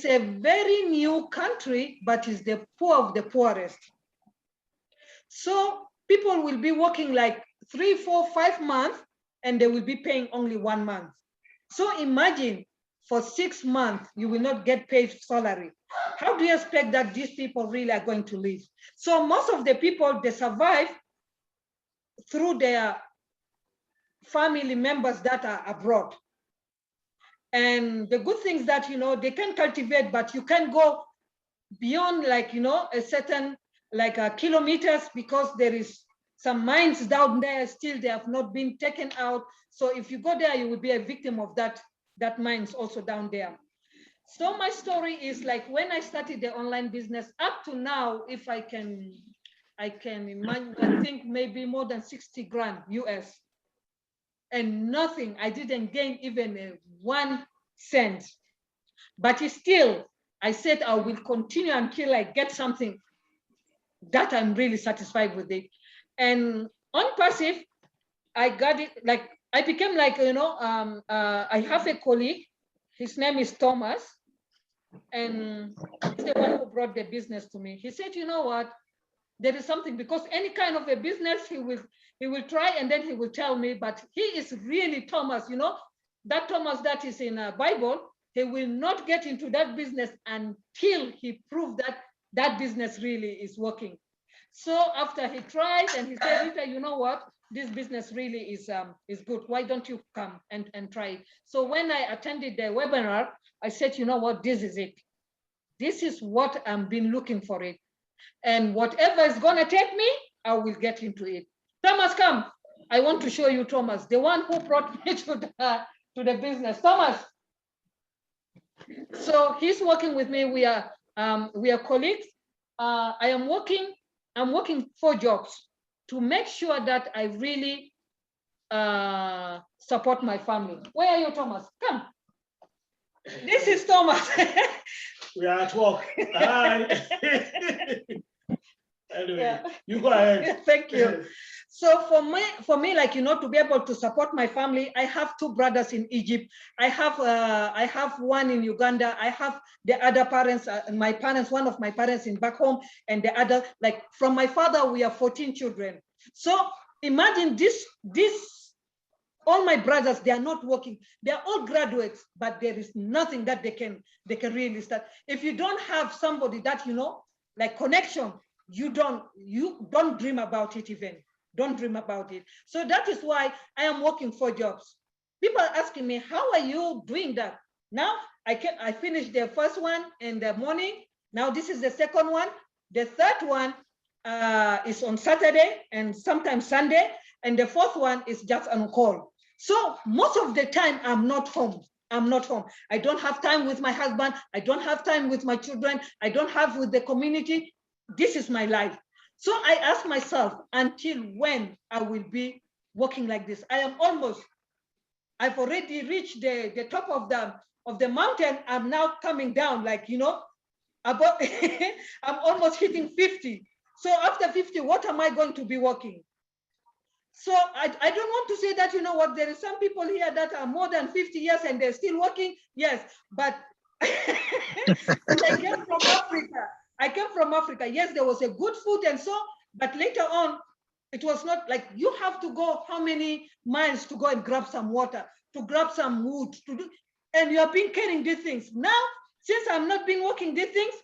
a very new country, but it's the poor of the poorest. So people will be working like 3, 4, 5 months, and they will be paying only 1 month. So imagine for 6 months, you will not get paid salary. How do you expect that these people really are going to live? So most of the people, they survive through their family members that are abroad. And the good things that, they can cultivate, but you can go beyond, like, a certain, like, kilometers, because there is some mines down there still, they have not been taken out. So if you go there, you will be a victim of that mines also down there. So my story is like, when I started the online business up to now, if I can imagine, I think maybe more than 60 grand US. And nothing, I didn't gain even 1 cent. But still, I said I will continue until I get something that I'm really satisfied with it. And OnPassive, I got it, like, I became like, I have a colleague, his name is Thomas, and he's the one who brought the business to me. He said, you know what, there is something, because any kind of a business he will try, and then he will tell me, but he is really Thomas, that Thomas that is in a Bible, he will not get into that business until he proved that that business really is working. So after he tried, and he said, Rita, you know what, this business really is good. Why don't you come and try it? So when I attended the webinar, I said, you know what, this is it. This is what I've been looking for it. And whatever is gonna take me, I will get into it. Thomas, come. I want to show you Thomas, the one who brought me to the business. Thomas. So he's working with me. We are colleagues. I'm working 4 jobs to make sure that I really support my family. Where are you, Thomas? Come. This is Thomas. We are at work. Hi. Anyway, Yeah. you go ahead. Thank you. So for me, like, you know, to be able to support my family, I have two brothers in Egypt. I have one in Uganda. I have the other parents, my parents, one of my parents in back home, and the other, like from my father, we are 14 children. So imagine this, all my brothers, they are not working. They are all graduates, but there is nothing that they can really start. If you don't have somebody that, you know, like connection, you don't dream about it even. Don't dream about it. So that is why I am working 4 jobs. People are asking me, how are you doing that? Now I finished the first one in the morning. Now this is the second one. The third one is on Saturday and sometimes Sunday. And the fourth one is just on call. So most of the time I'm not home. I'm not home. I don't have time with my husband. I don't have time with my children. I don't have with the community. This is my life. So I ask myself, until when I will be working like this? I've already reached the top of the mountain. I'm now coming down, like, you know, about I'm almost hitting 50. So after 50, what am I going to be working? So I don't want to say that, you know what, there is some people here that are more than 50 years and they're still working. Yes, but and I came from Africa. Yes, there was a good food and so, but later on, it was not like you have to go how many miles to go and grab some water, to grab some wood, to do, and you have been carrying these things. Now, since I'm not been working these things,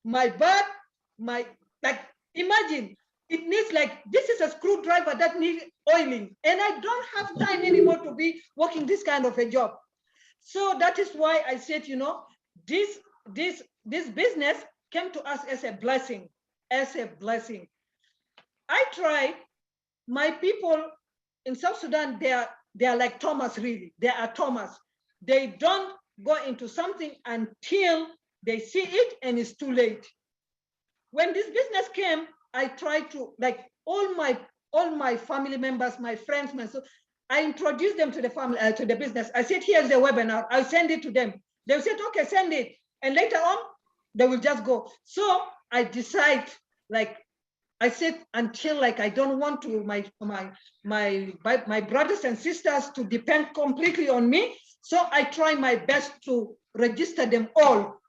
my back, like, imagine, it needs, like, this is a screwdriver that needs oiling, and I don't have time anymore to be working this kind of a job. So that is why I said, you know, this business came to us as a blessing, I tried. My people in South Sudan, they are like Thomas, really. They are Thomas. They don't go into something until they see it and it's too late. When this business came, I tried to, like, all my family members, my friends, I introduced them to the family, to the business. I said, here's the webinar. I'll send it to them. They said, okay, send it. And later on, they will just go. So I decide, like, I said, until, like, I don't want to my brothers and sisters to depend completely on me. So I try my best to register them all.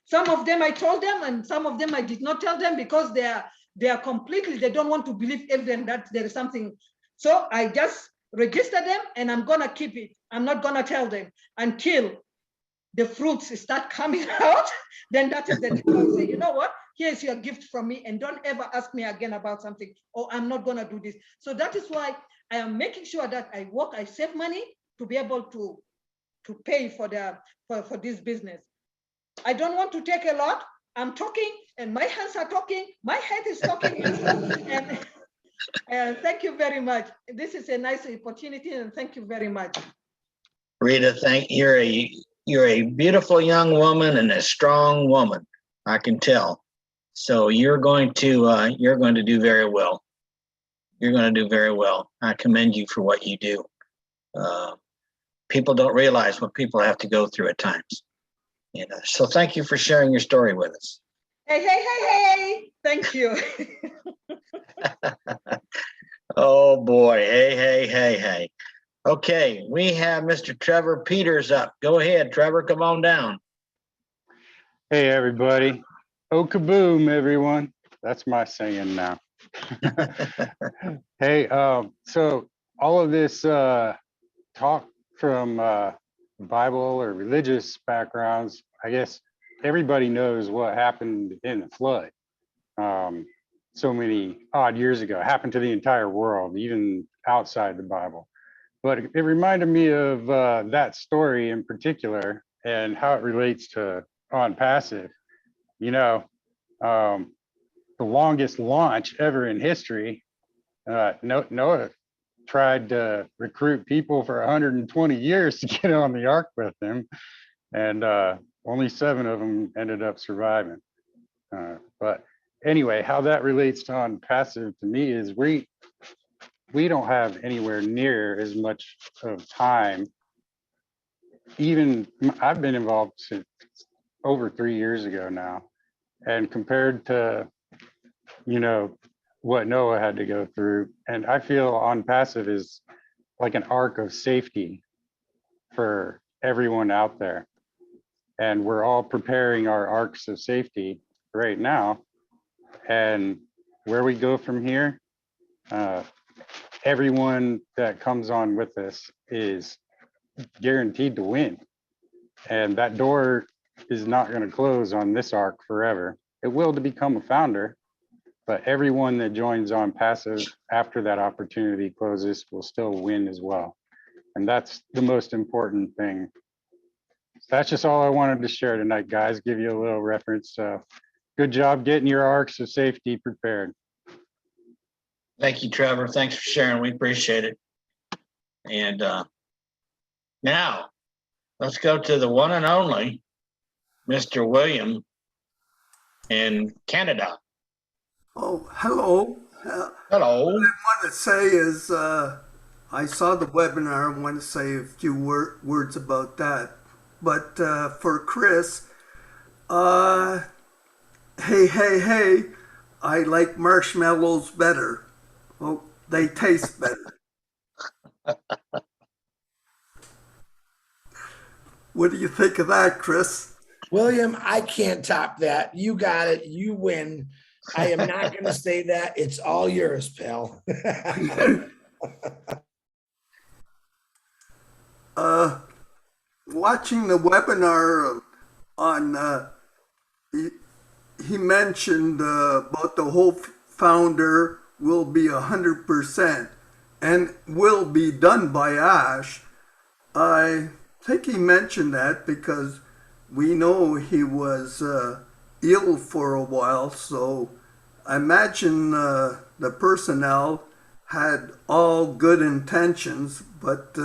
Some of them I told them, and some of them I did not tell them, because they are completely, they don't want to believe even that there is something. So I just register them, and I'm gonna keep it. I'm not gonna tell them until the fruits start coming out. Then that is the time I'll say, you know what? Here's your gift from me, and don't ever ask me again about something, or I'm not gonna do this. So that is why I am making sure that I work, I save money to be able to pay for this business. I don't want to take a lot. I'm talking, and my hands are talking. My head is talking. And thank you very much. This is a nice opportunity, and thank you very much. Rita, you're a beautiful young woman and a strong woman. I can tell. So you're going to do very well. You're going to do very well. I commend you for what you do. People don't realize what people have to go through at times. You know, so thank you for sharing your story with us. Hey. Thank you. Oh boy. Hey. Okay, we have Mr. Trevor Peters up. Go ahead, Trevor, come on down. Hey, everybody. Oh, kaboom, everyone. That's my saying now. Hey, so all of this talk from Bible or religious backgrounds, I guess everybody knows what happened in the flood so many odd years ago. It happened to the entire world, even outside the Bible. But it reminded me of that story in particular and how it relates to OnPassive. You know, the longest launch ever in history, Noah tried to recruit people for 120 years to get on the ark with him, and only 7 of them ended up surviving. But anyway, how that relates to OnPassive to me is we don't have anywhere near as much of time. Even I've been involved since over 3 years ago now. And compared to, you know, what Noah had to go through, and I feel OnPassive is like an arc of safety for everyone out there. And we're all preparing our arcs of safety right now. And where we go from here, everyone that comes on with us is guaranteed to win. And that door is not going to close on this arc forever. It will to become a founder, but everyone that joins OnPassive after that opportunity closes will still win as well. And that's the most important thing. That's just all I wanted to share tonight, guys. Give you a little reference. Good job getting your arcs of safety prepared. Thank you, Trevor. Thanks for sharing. We appreciate it. And now let's go to the one and only Mr. William in Canada. Oh, hello. Hello. What I want to say is I saw the webinar. I want to say a few words about that. But for Chris, hey, I like marshmallows better. Well, they taste better. What do you think of that, Chris? William, I can't top that. You got it. You win. I am not going to say that. It's all yours, pal. Watching the webinar on, he mentioned about the whole founder will be 100% and will be done by Ash. I think he mentioned that because we know he was ill for a while, so I imagine the personnel had all good intentions, but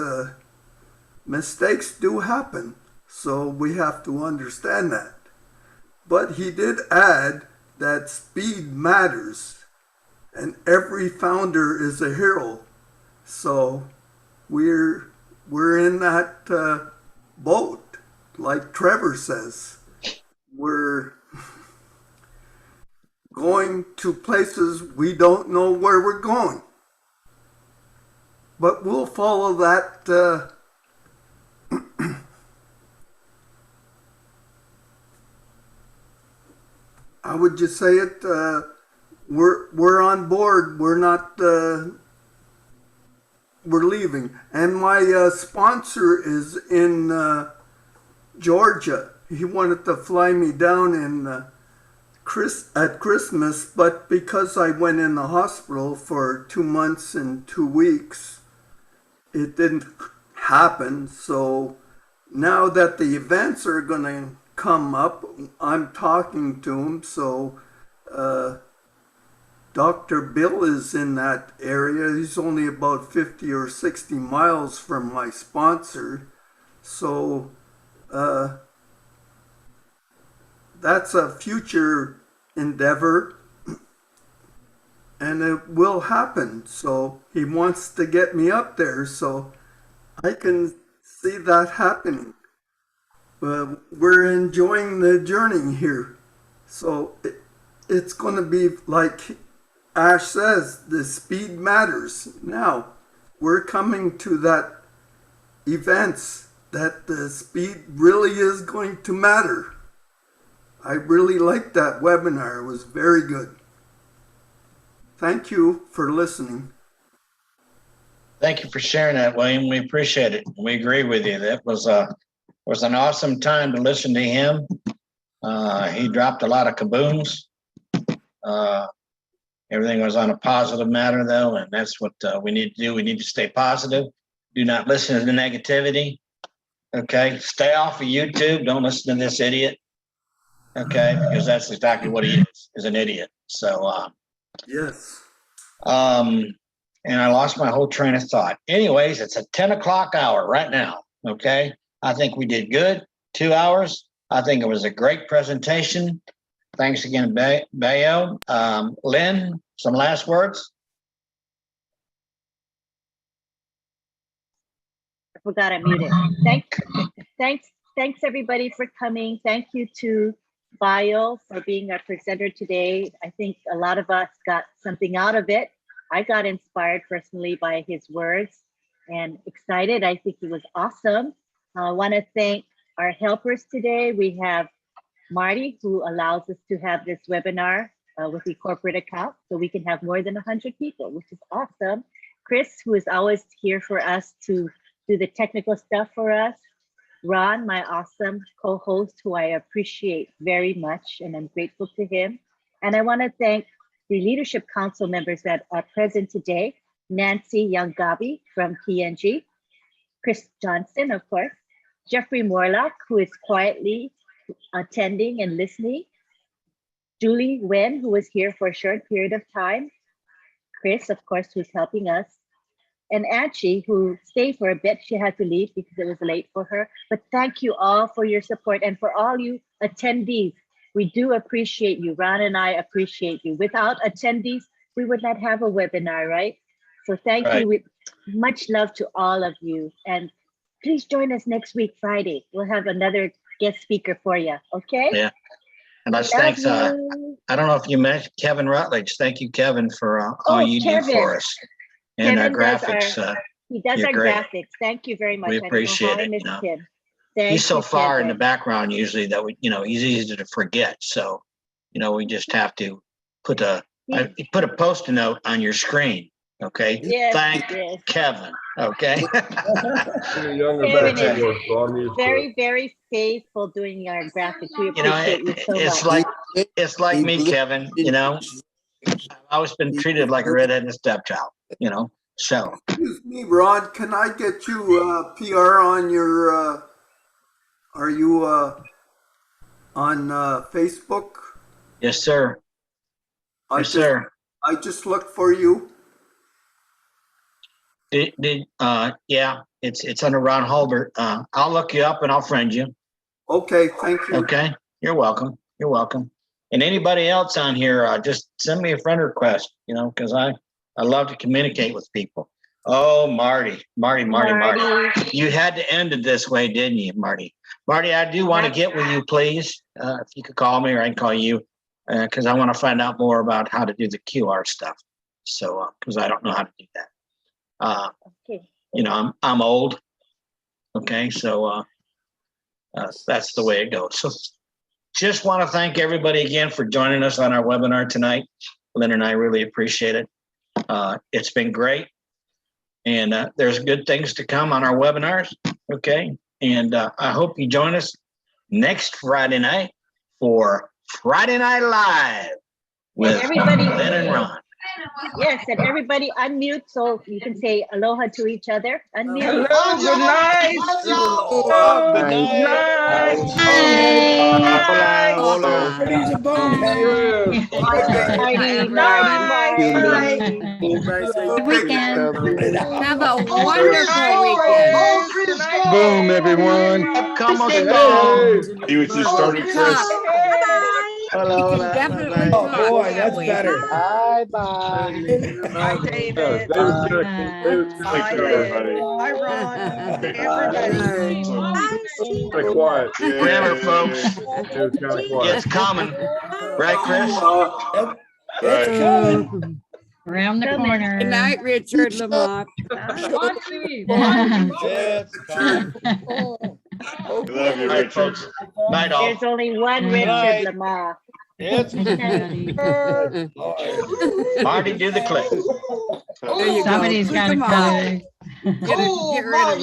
mistakes do happen, so we have to understand that. But he did add that speed matters, and every founder is a hero. So we're in that boat, like Trevor says. We're going to places we don't know where we're going. But we'll follow that how would you say it? We're on board. We're not. We're leaving, and my sponsor is in Georgia. He wanted to fly me down in at Christmas, but because I went in the hospital for 2 months and 2 weeks, it didn't happen. So now that the events are going to come up, I'm talking to him. So Dr. Bill is in that area. He's only about 50 or 60 miles from my sponsor. So that's a future endeavor, and it will happen. So he wants to get me up there, so I can see that happening. We're enjoying the journey here. So it's going to be like Ash says, the speed matters. Now, we're coming to that events that the speed really is going to matter. I really liked that webinar. It was very good. Thank you for listening. Thank you for sharing that, William. We appreciate it. We agree with you. That was an awesome time to listen to him. He dropped a lot of kabooms. Everything was on a positive matter, though, and that's what we need to do. We need to stay positive. Do not listen to the negativity. Okay, stay off of YouTube. Don't listen to this idiot. Okay, because that's exactly what he is an idiot. So, yes. And I lost my whole train of thought. Anyways, it's a 10 o'clock hour right now. Okay, I think we did good. 2 hours. I think it was a great presentation. Thanks again, Bayo. Lynn, some last words? Forgot I muted. Thanks everybody for coming. Thank you to Bio for being our presenter today. I think a lot of us got something out of it. I got inspired personally by his words and excited. I think he was awesome. I want to thank our helpers today. We have Marty, who allows us to have this webinar with the corporate account, so we can have more than 100 people, which is awesome. Chris, who is always here for us to do the technical stuff for us. Ron, my awesome co-host, who I appreciate very much, and I'm grateful to him. And I want to thank the Leadership Council members that are present today. Nancy Younggabi from PNG, Chris Johnson, of course, Jeffrey Morlock, who is quietly attending and listening, Julie Wen, who was here for a short period of time, Chris, of course, who's helping us, and Angie, who stayed for a bit. She had to leave because it was late for her. But thank you all for your support, and for all you attendees. We do appreciate you. Ron and I appreciate you. Without attendees, we would not have a webinar, right? So thank you. With much love to all of you. And please join us next week, Friday. We'll have another guest speaker for you, okay? Yeah. And let's thanks, I don't know if you mentioned Kevin Rutledge. Thank you, Kevin, for all you do for us. And our graphics. He does our graphics. Thank you very much. We appreciate it. He's so far in the background usually that he's easy to forget. So, we just have to put a Post-it note on your screen. Okay. Yes, Thank Kevin. Okay. Kevin is very, very faithful doing our graphics. We appreciate you so much. It's like me, Kevin. I've always been treated like a redheaded stepchild. So. Excuse me, Rod. Can I get you PR on your? Are you on Facebook? Yes, sir. Sir. I just looked for you. Yeah, it's under Ron Hulbert. I'll look you up and I'll friend you. Okay, thank you. Okay, you're welcome. You're welcome. And anybody else on here, just send me a friend request. Because I love to communicate with people. Oh, Marty. You had to end it this way, didn't you, Marty? Marty, I do want to get with you, please. If you could call me or I can call you, because I want to find out more about how to do the QR stuff. So, because I don't know how to do that. Okay. I'm old. Okay, so that's the way it goes. So, just want to thank everybody again for joining us on our webinar tonight. Lynn and I really appreciate it. It's been great. And there's good things to come on our webinars. Okay. And I hope you join us next Friday night for Friday Night Live with Lynn and Ron. Yes, and everybody unmute so you can say aloha to each other. Unmute. Hello, good night. Hello, good night. He's a bonehead. Good weekend. Have a wonderful weekend. Boom, everyone. Come on, You with you started, Chris. Hello. We can definitely Oh boy, that's better. Bye, bye. Bye, David. Bye, everybody. Bye, Ron. Everybody. Kind of quiet. Remember, folks, It was kind of quiet. it's coming. Right, Chris? It's coming. Around the corner. Good night, Richard Lamont. Love you, Richard. Night all. There's only one Richard Lamar. It's Marty, do the click. There you Somebody's go. got to Come on. cut it. Get rid of it.